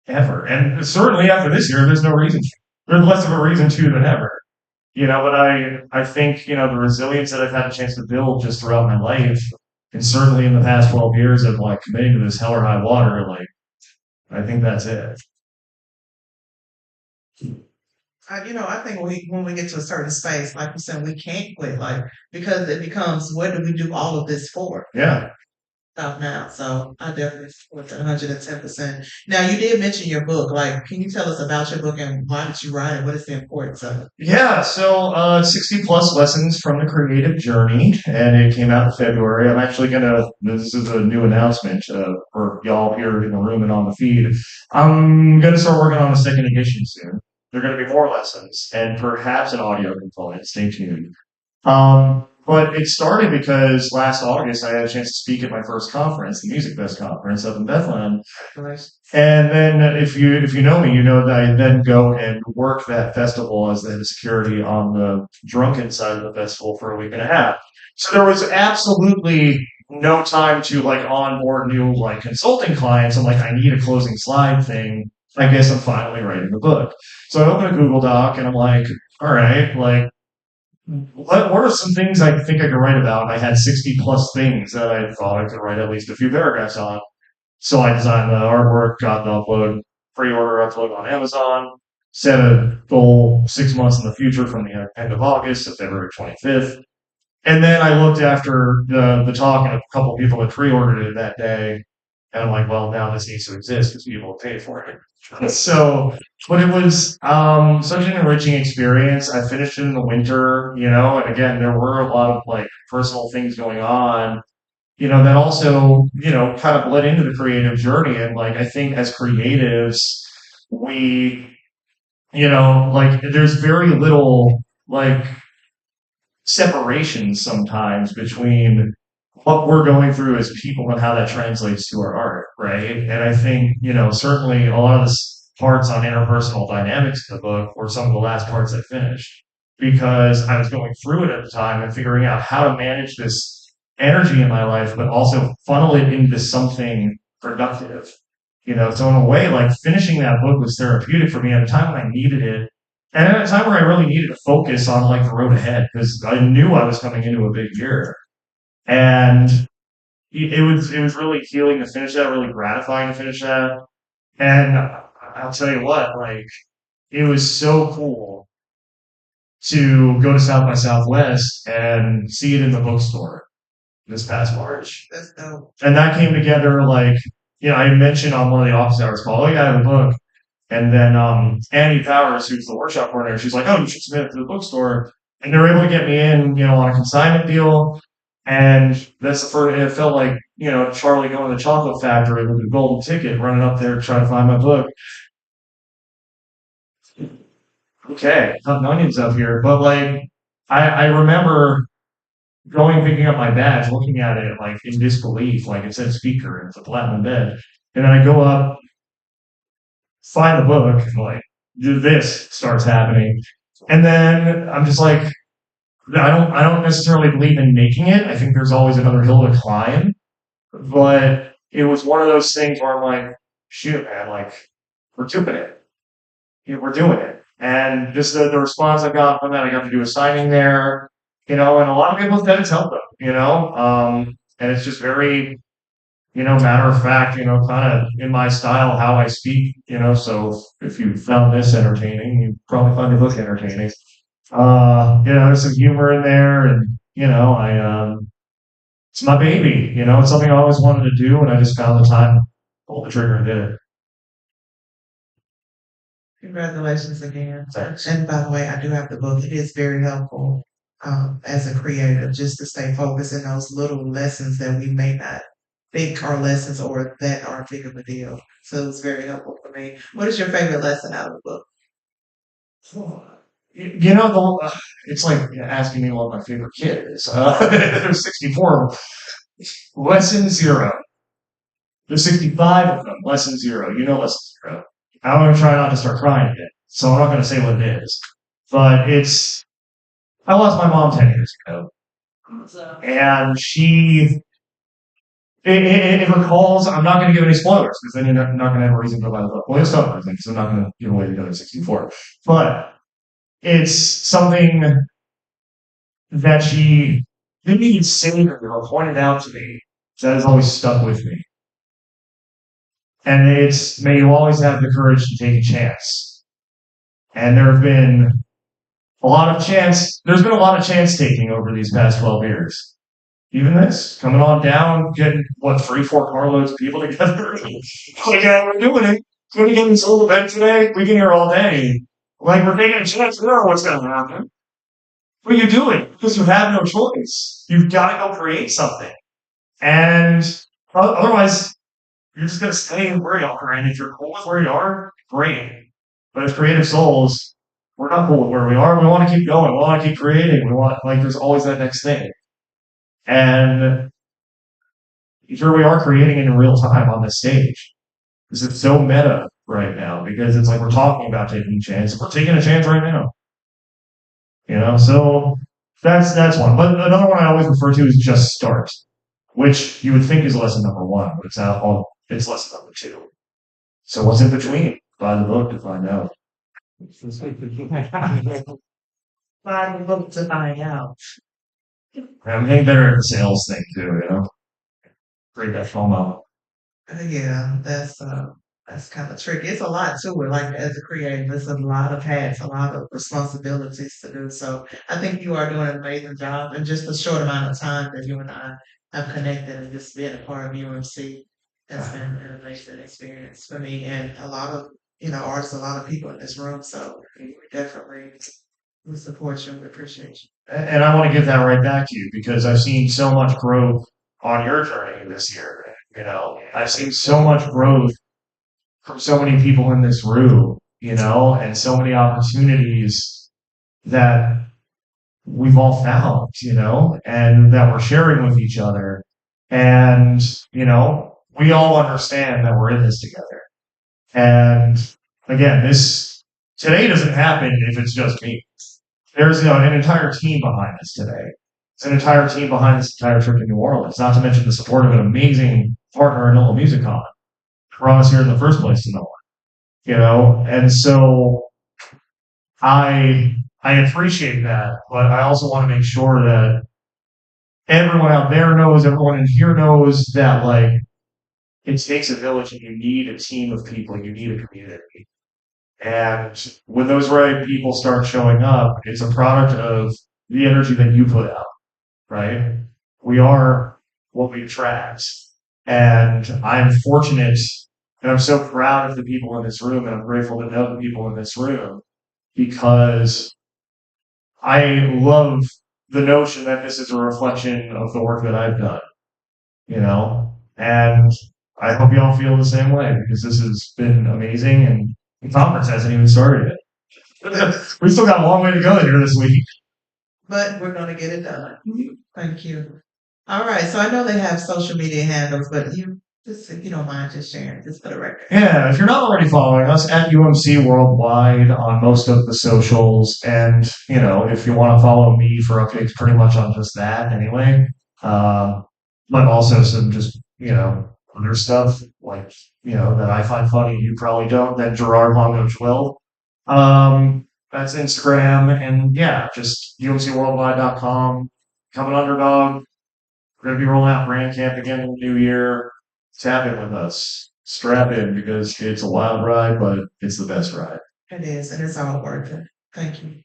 Ever. And certainly after this year, there's no reason to. There's less of a reason to than ever. But I think, the resilience that I've had a chance to build just throughout my life, and certainly in the past 12 years of committing to this hell or high water, I think that's it.
I think when we get to a certain space, like you said, we can't quit, because it becomes, what do we do all of this for?
Yeah.
Stop now. So I definitely support that 110%. Now, you did mention your book. Can you tell us about your book and why did you write it? What is the importance of it?
Yeah, so 60 plus lessons from the creative journey, and it came out in February. I'm actually this is a new announcement for y'all here in the room and on the feed. I'm going to start working on a second edition soon. There are going to be more lessons and perhaps an audio component. Stay tuned. But it started because last August I had a chance to speak at my first conference, the Music Fest conference up in Bethlehem.
Nice.
And then if you know me, you know that I then go and work that festival as the head of security on the drunken side of the festival for a week and a half. So there was absolutely no time to onboard new consulting clients. I'm I need a closing slide thing. I guess I'm finally writing the book. So I open a Google Doc and I'm all right, what are some things I think I could write about? And I had 60 plus things that I thought I could write at least a few paragraphs on. So I designed the artwork, got the upload, pre-order upload on Amazon, set a goal 6 months in the future from the end of August to February 25th. And then I looked after the talk, and a couple people had pre-ordered it that day. And I'm well, now this needs to exist because people have paid for it. So, but it was such an enriching experience. I finished it in the winter, and again, there were a lot of personal things going on, that also, kind of bled into the creative journey. And I think as creatives, we, there's very little separation sometimes between what we're going through as people and how that translates to our art, right? And I think, certainly a lot of the parts on interpersonal dynamics in the book were some of the last parts I finished. because I was going through it at the time and figuring out how to manage this energy in my life, but also funnel it into something productive. So in a way, like finishing that book was therapeutic for me at a time when I needed it. And at a time where I really needed to focus on like the road ahead because I knew I was coming into a big year. And it was really healing to finish that, really gratifying to finish that. And I'll tell you what, like it was so cool to go to South by Southwest and see it in the bookstore this past March.
That's dope.
And that came together like, I mentioned on one of the office hours call, oh yeah, I have a book. And then Annie Powers, who's the workshop coordinator, she's like, oh, you should submit it to the bookstore. And they were able to get me in, on a consignment deal. And that's the first, it felt like, Charlie going to the chocolate factory with the golden ticket, running up there trying to find my book. Okay, cutting onions up here. But like, I remember picking up my badge, looking at it like in disbelief, like it said speaker and it's a platinum bed. And then I go up, find the book, and like this starts happening. And then I'm just like, I don't necessarily believe in making it. I think there's always another hill to climb. But it was one of those things where I'm like, shoot, man, like we're doing it. We're doing it. And just the response I got from that, I got to do a signing there, and a lot of people said it's helped them, and it's just very, matter of fact, kind of in my style, how I speak, so if you found this entertaining, you probably find the book entertaining. There's some humor in there and, it's my baby, it's something I always wanted to do and I just found the time, pulled the trigger and did it.
Congratulations again.
Thanks.
And by the way, I do have the book. It is very helpful as a creative just to stay focused in those little lessons that we may not think are lessons or that aren't big of a deal. So it was very helpful for me. What is your favorite lesson out of the book?
It's like asking me what my favorite kid is. There's 64 of them. Lesson 0. There's 65 of them. Lesson 0. Lesson 0. I'm going to try not to start crying again, so I'm not going to say what it is. But I lost my mom 10 years ago. And it recalls, I'm not going to give any spoilers because then you're not going to have a reason to go buy the book. Well, you'll stop everything, so I'm not going to give away the other 64. But it's something that she didn't even say or pointed out to me that has always stuck with me. And it's, may you always have the courage to take a chance. And there's been a lot of chance taking over these past 12 years. Even this, coming on down, getting, 3-4 carloads of people together. Like, we're doing it. We're getting this little event today. We can hear all day. Like, we're taking a chance. We don't know what's going to happen. But you do it because you have no choice. You've got to go create something. And otherwise, you're just going to stay where you are. And if you're cool with where you are, great. But as creative souls, we're not cool with where we are. We want to keep going. We want to keep creating. There's always that next thing. And here we are creating in real time on this stage. This is so meta right now because it's like we're talking about taking a chance. We're taking a chance right now. So that's one. But another one I always refer to is just start, which you would think is lesson number 1, but it's lesson number 2. So what's in between? Buy the book to find out.
Buy the book to find out.
I'm getting better at the sales thing too, Create that FOMO.
Yeah, that's kind of tricky. It's a lot too. Like as a creative, it's a lot of hats, a lot of responsibilities to do. So I think you are doing an amazing job in just a short amount of time that you and I have connected and just being a part of UMC has been an amazing experience for me and a lot of artists, a lot of people in this room. So we definitely support you and appreciate you.
And I want to give that right back to you because I've seen so much growth on your journey this year. I've seen so much growth from so many people in this room, and so many opportunities that we've all found, and that we're sharing with each other. And, we all understand that we're in this together. And again, today doesn't happen if it's just me. there's an entire team behind this today. There's an entire team behind this entire trip to New Orleans, not to mention the support of an amazing partner in NOLA MusiCon. Brought us here in the first place to NOLA, and so I appreciate that, but I also want to make sure that everyone out there knows, everyone in here knows that like it takes a village and you need a team of people, you need a community. And when those right people start showing up, it's a product of the energy that you put out, right? We are what we attract. And I'm fortunate and I'm so proud of the people in this room and I'm grateful to know the people in this room because I love the notion that this is a reflection of the work that I've done, and I hope you all feel the same way because this has been amazing and the conference hasn't even started yet. We still got a long way to go here this week.
But we're going to get it done. Thank you. All right. So I know they have social media handles, but if you don't mind just sharing, just for the record.
Yeah, if you're not already following us at UMC Worldwide on most of the socials, and if you want to follow me for updates, pretty much on just that anyway. But also some just other stuff like that I find funny, you probably don't. That Gerard Longoch will. That's Instagram, and yeah, just umcworldwide.com. Coming Underdog. We're gonna be rolling out Brand Camp again in the new year. Tap in with us. Strap in because it's a wild ride, but it's the best ride.
It is, and it's all worth it. Thank you.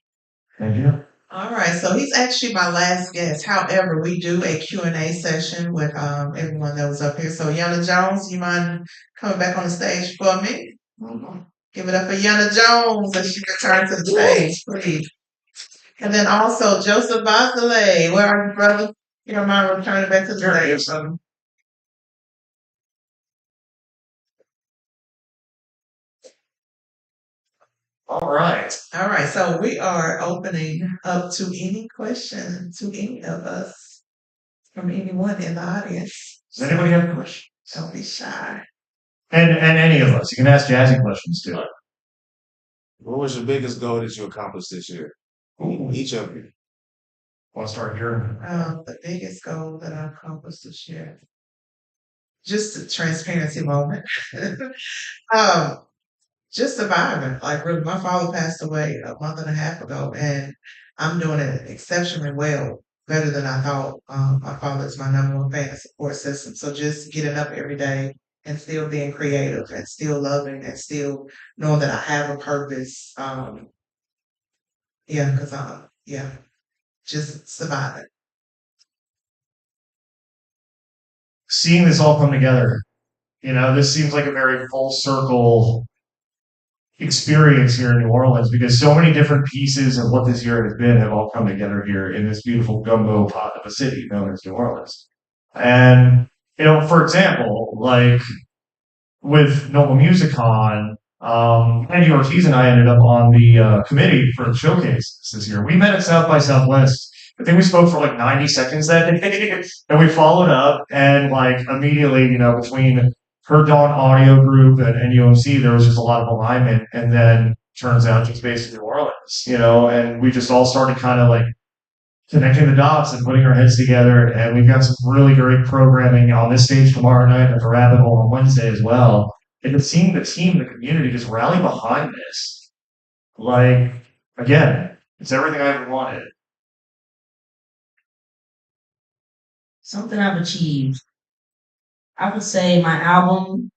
Thank you.
All right, so he's actually my last guest. However, we do a Q&A session with everyone that was up here. So Yonna Jones, you mind coming back on the stage for me? Give it up for Yonna Jones as she returns to the stage, please. And then also Joseph Basile. Where are you, brother? You don't mind returning back to the stage.
All right.
All right, so we are opening up to any question to any of us from anyone in the audience.
Does anybody have questions?
Don't be shy.
And any of us. You can ask Jazzy questions too.
What was your biggest goal that you accomplished this year? Each of you.
Want to start here?
The biggest goal that I accomplished this year, just a transparency moment. Just surviving. Like really, my father passed away a month and a half ago, and I'm doing it exceptionally well, better than I thought. My father is my number one fan and support system. So just getting up every day and still being creative and still loving and still knowing that I have a purpose. Just surviving.
Seeing this all come together, this seems like a very full circle experience here in New Orleans because so many different pieces of what this year has been have all come together here in this beautiful gumbo pot of a city known as New Orleans. And, for example, like with NOLA MusiCon, Andy Ortiz and I ended up on the committee for the showcase this year. We met at South by Southwest. I think we spoke for like 90 seconds that day, and we followed up, and like immediately, between her Dawn Audio Group and UMC, there was just a lot of alignment, and then turns out she's based in New Orleans, and we just all started kind of like connecting the dots and putting our heads together, and we've got some really great programming on this stage tomorrow night at the Rabbit Hole on Wednesday as well. And just seeing the team, the community just rally behind this, like, again, it's everything I ever wanted.
Something I've achieved. I would say my album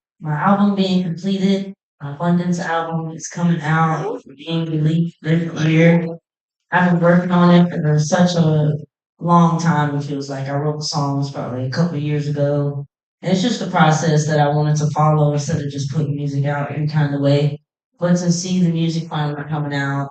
being completed, my Abundance album is coming out, being released this year. I've been working on it for such a long time. It feels like I wrote the songs probably a couple of years ago. And it's just a process that I wanted to follow instead of just putting music out any kind of way. But to see the music finally coming out,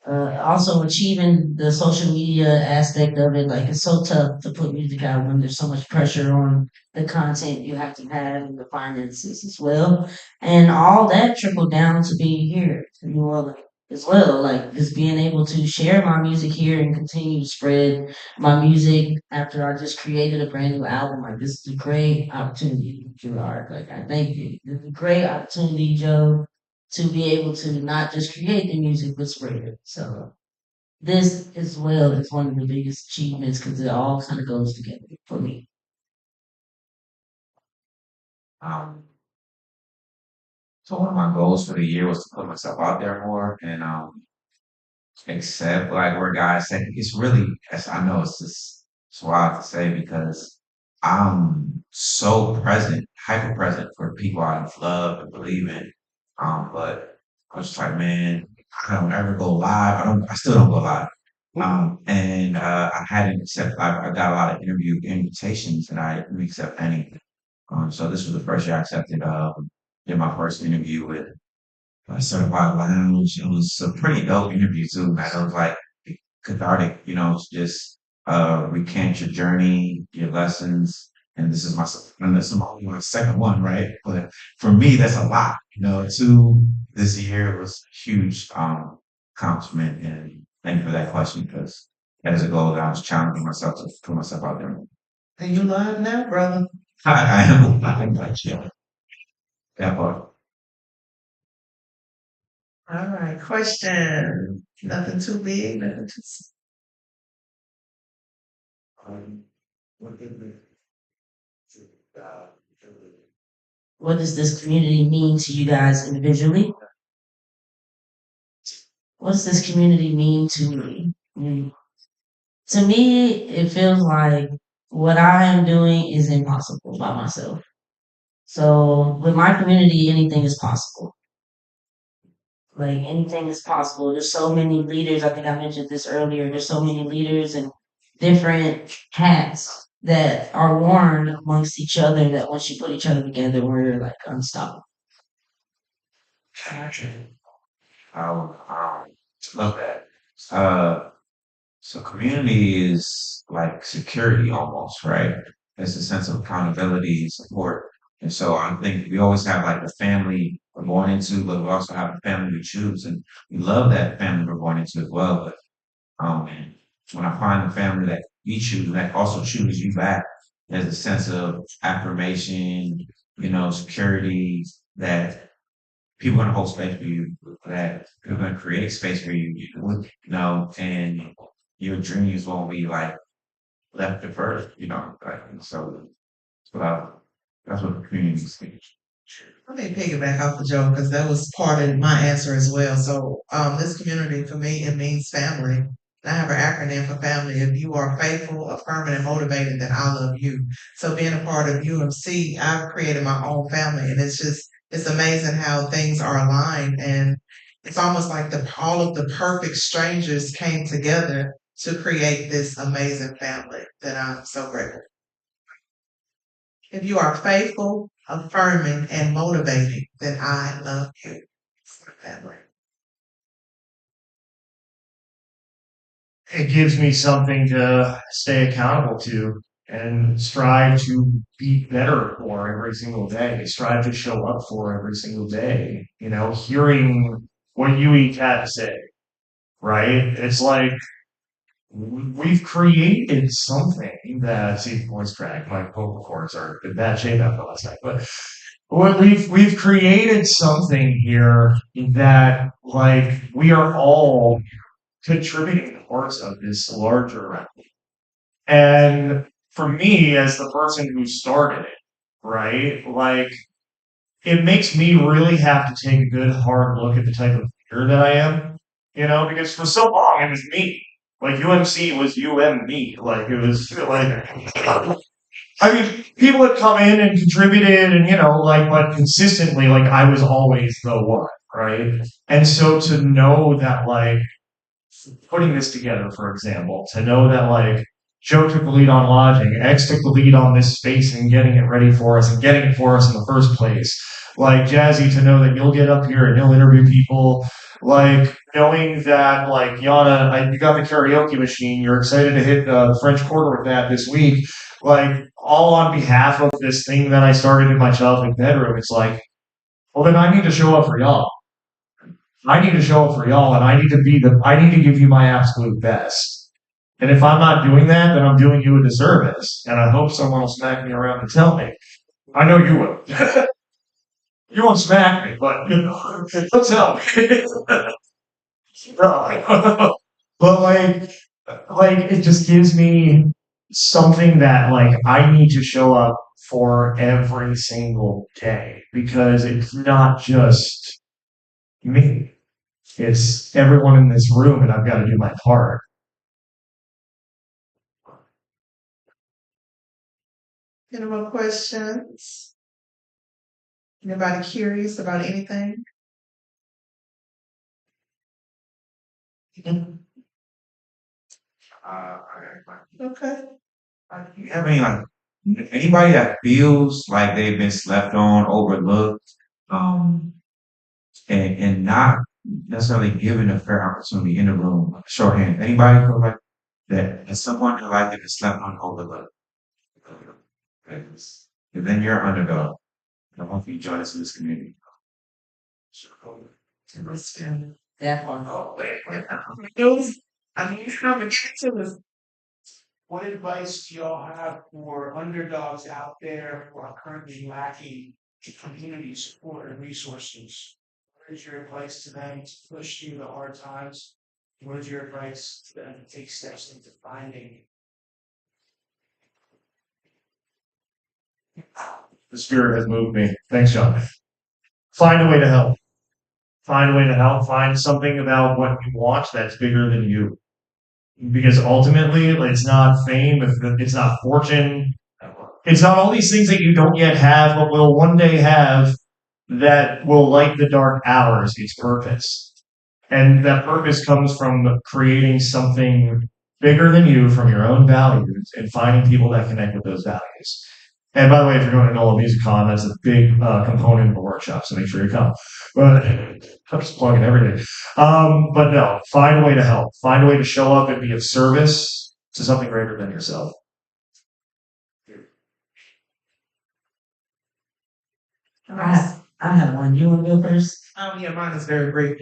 also achieving the social media aspect of it, like it's so tough to put music out when there's so much pressure on the content you have to have and the finances as well. And all that trickled down to being here to New Orleans as well, like just being able to share my music here and continue to spread my music after I just created a brand new album. Like this is a great opportunity, Gerard. Like I thank you. It's a great opportunity, Joe, to be able to not just create the music but spread it. So this as well is one of the biggest achievements because it all kind of goes together for me.
Um, so one of my goals for the year was to put myself out there more and accept like where guys say it's really I know it's just it's wild to say because I'm so present, hyper present for people I love and believe in. But I was just like, man, I don't ever go live. I still don't go live. And I hadn't accepted I got a lot of interview invitations and I didn't accept any. So this was the first year I accepted did my first interview with Certified Lounge. It was a pretty dope interview too, man. It was like cathartic, it's just recant your journey, your lessons. And this is my second one, right? But for me, that's a lot, two this year was a huge accomplishment. And thank you for that question because that is a goal that I was challenging myself to put myself out there.
And you live now, brother?
I am, like, yeah, that part.
All right, question. Nothing too big, nothing too
Um, what did we- uh,
What does this community mean to you guys individually? What does this community mean to me? To me, it feels like what I am doing is impossible by myself. So with my community, anything is possible. Like anything is possible. There's so many leaders. I think I mentioned this earlier. There's so many leaders and different hats that are worn amongst each other that once you put each other together, we're like unstoppable.
I love that. Uh, so community is like security almost, right? It's a sense of accountability and support. And so I think we always have like the family we're born into, but we also have the family we choose. And we love that family we're born into as well. But um, when I find the family that we choose that also chooses you back, there's a sense of affirmation, security that people are going to hold space for you, that people are going to create space for you, and your dreams won't be like left deferred, like, so that's what the community is.
Let me piggyback off the Joe because that was part of my answer as well. So, this community for me it means family. I have an acronym for family. If you are faithful, affirming, and motivated, then I love you. So, being a part of UMC, I've created my own family, and it's amazing how things are aligned, and it's almost like all of the perfect strangers came together to create this amazing family that I'm so grateful. If you are faithful, affirming, and motivating, then I love you. It's my family.
It gives me something to stay accountable to and strive to be better for every single day, strive to show up for every single day. Hearing what you each had to say, right? It's like we've created something that, see, voice crack, my vocal cords are in bad shape after last night, but we've created something here that like we are all contributing parts of this larger. And for me, as the person who started it, right, like it makes me really have to take a good hard look at the type of leader that I am, because for so long it was me. Like UMC was me. Like it was like I mean, people had come in and contributed and, but consistently, like I was always the one, right? And so to know that like putting this together, for example, to know that like Joe took the lead on lodging, X took the lead on this space and getting it ready for us and getting it for us in the first place. Like Jazzy, to know that you'll get up here and you'll interview people. Like knowing that, like Yonna, you got the karaoke machine. You're excited to hit the French Quarter with that this week. Like all on behalf of this thing that I started in my childhood bedroom. It's like, well, then I need to show up for y'all. I need to show up for y'all, and I need to give you my absolute best. And if I'm not doing that, then I'm doing you a disservice. And I hope someone will smack me around and tell me. I know you will. You won't smack me, but you'll tell me. But like it just gives me something that like I need to show up for every single day because it's not just me. It's everyone in this room, and I've got to do my part.
Any more questions? Anybody curious about anything?
Uh,
Okay.
you have any like anybody that feels like they've been slept on, overlooked, um, and not necessarily given a fair opportunity in the room? Show of hands. Anybody feel like that at some point in their life they've been slept on, overlooked? Because then you're an underdog. I hope you join us in this community.
That part.
Oh, wait.
I mean, it's coming to us.
What advice do y'all have for underdogs out there who are currently lacking community support and resources? What is your advice to them to push through the hard times? What is your advice to them to take steps into finding?
The spirit has moved me. Thanks, John. Find a way to help. Find a way to help. Find something about what you want that's bigger than you. Because ultimately, it's not fame, it's not fortune, it's not all these things that you don't yet have, but will one day have that will light the dark hours. It's purpose. And that purpose comes from creating something bigger than you from your own values and finding people that connect with those values. And by the way, if you're going to NOLA MusiCon, that's a big component of the workshop, so make sure you come. But I'm just plugging everything. But no, find a way to help. Find a way to show up and be of service to something greater than yourself.
I have one. You want to go first?
Yeah, mine is very brief.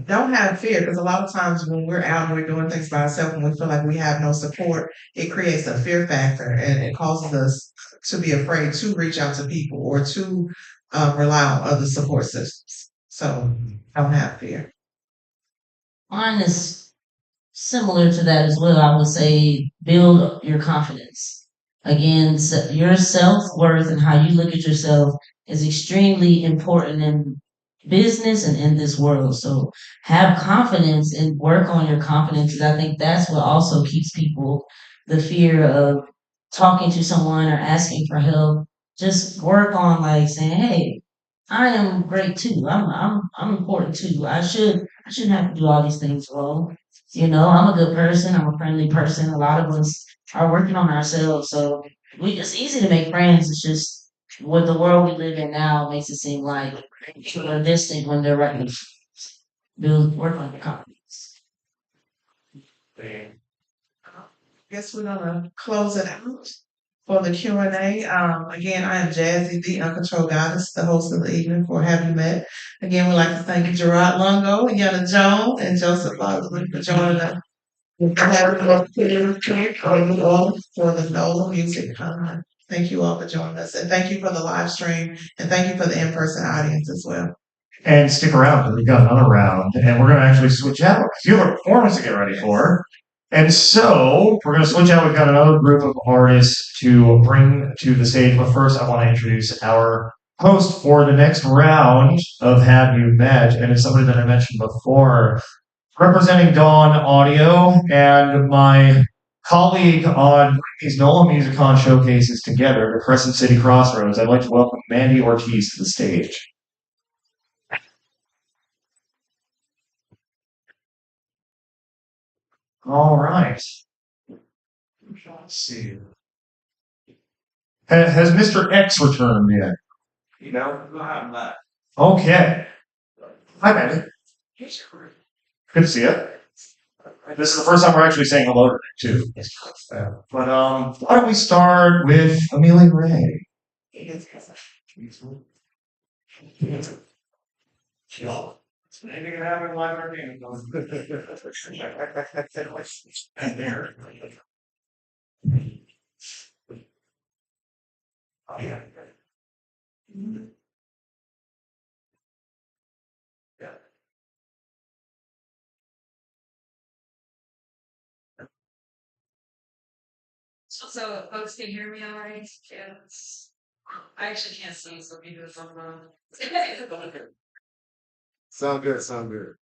Don't have fear because a lot of times when we're out and we're doing things by ourselves and we feel like we have no support, it creates a fear factor and it causes us to be afraid to reach out to people or to rely on other support systems. So don't have fear.
Mine is similar to that as well. I would say build your confidence. Again, your self worth and how you look at yourself is extremely important in business and in this world. So have confidence and work on your confidence. 'Cause I think that's what also keeps people the fear of talking to someone or asking for help. Just work on like saying, "Hey, I am great too. I'm important too. I shouldn't have to do all these things alone. You know, I'm a good person. I'm a friendly person. A lot of us are working on ourselves. So it's easy to make friends. It's just with the world we live in now makes it seem like they're distant when they're right. Build work on your confidence.
Guess we're gonna close it out for the Q&A. Again, I am Jazzy, the Uncontrolled Goddess, the host of the evening for Have You Met. Again, we'd like to thank Gerard Longo, Yonna Jones, and Joseph Bosman for joining us. For having us here for the NOLA MusiCon. Thank you all for joining us, and thank you for the live stream, and thank you for the in-person audience as well.
And stick around because we've got another round, and we're going to actually switch out because you have a performance to get ready for. And so we're going to switch out. We've got another group of artists to bring to the stage. But first, I want to introduce our host for the next round of Have You Met? And it's somebody that I mentioned before, representing Dawn Audio and my colleague on these NOLA MusiCon showcases together, the Crescent City Crossroads. I'd like to welcome Mandy Ortiz to the stage. All right. Let's see. Has Mr. X returned yet?
You know, I'm not.
Okay. Hi, Mandy. Good to see you. This is the first time we're actually saying hello today, too. But why don't we start with Amelia Ray? Anything can happen live in our game. And there. Oh, yeah. Yeah.
So folks can hear me all right? Yeah. I actually can't see, so maybe it's on the.
Sound good, sound good.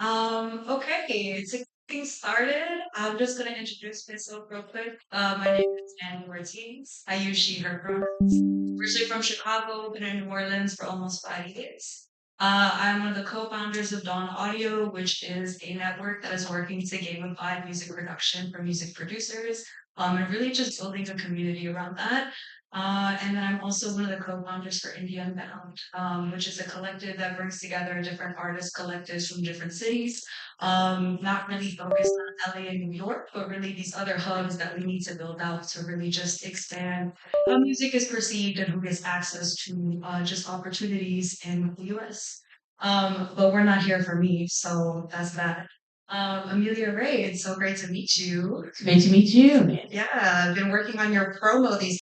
Okay, to get things started, I'm just gonna introduce myself real quick. My name is Annie Ortiz. I use she, her pronouns. Originally from Chicago, been in New Orleans for almost 5 years. I'm one of the co-founders of Dawn Audio, which is a network that is working to gamify music production for music producers, and really just building a community around that. And then I'm also one of the co-founders for Indie Unbound, which is a collective that brings together different artist collectives from different cities, not really focused on LA and New York, but really these other hubs that we need to build out to really just expand how music is perceived and who gets access to just opportunities in the US. But we're not here for me, so that's that. Amelia Ray, it's so great to meet you.
Great to meet you.
Yeah, I've been working on your promo these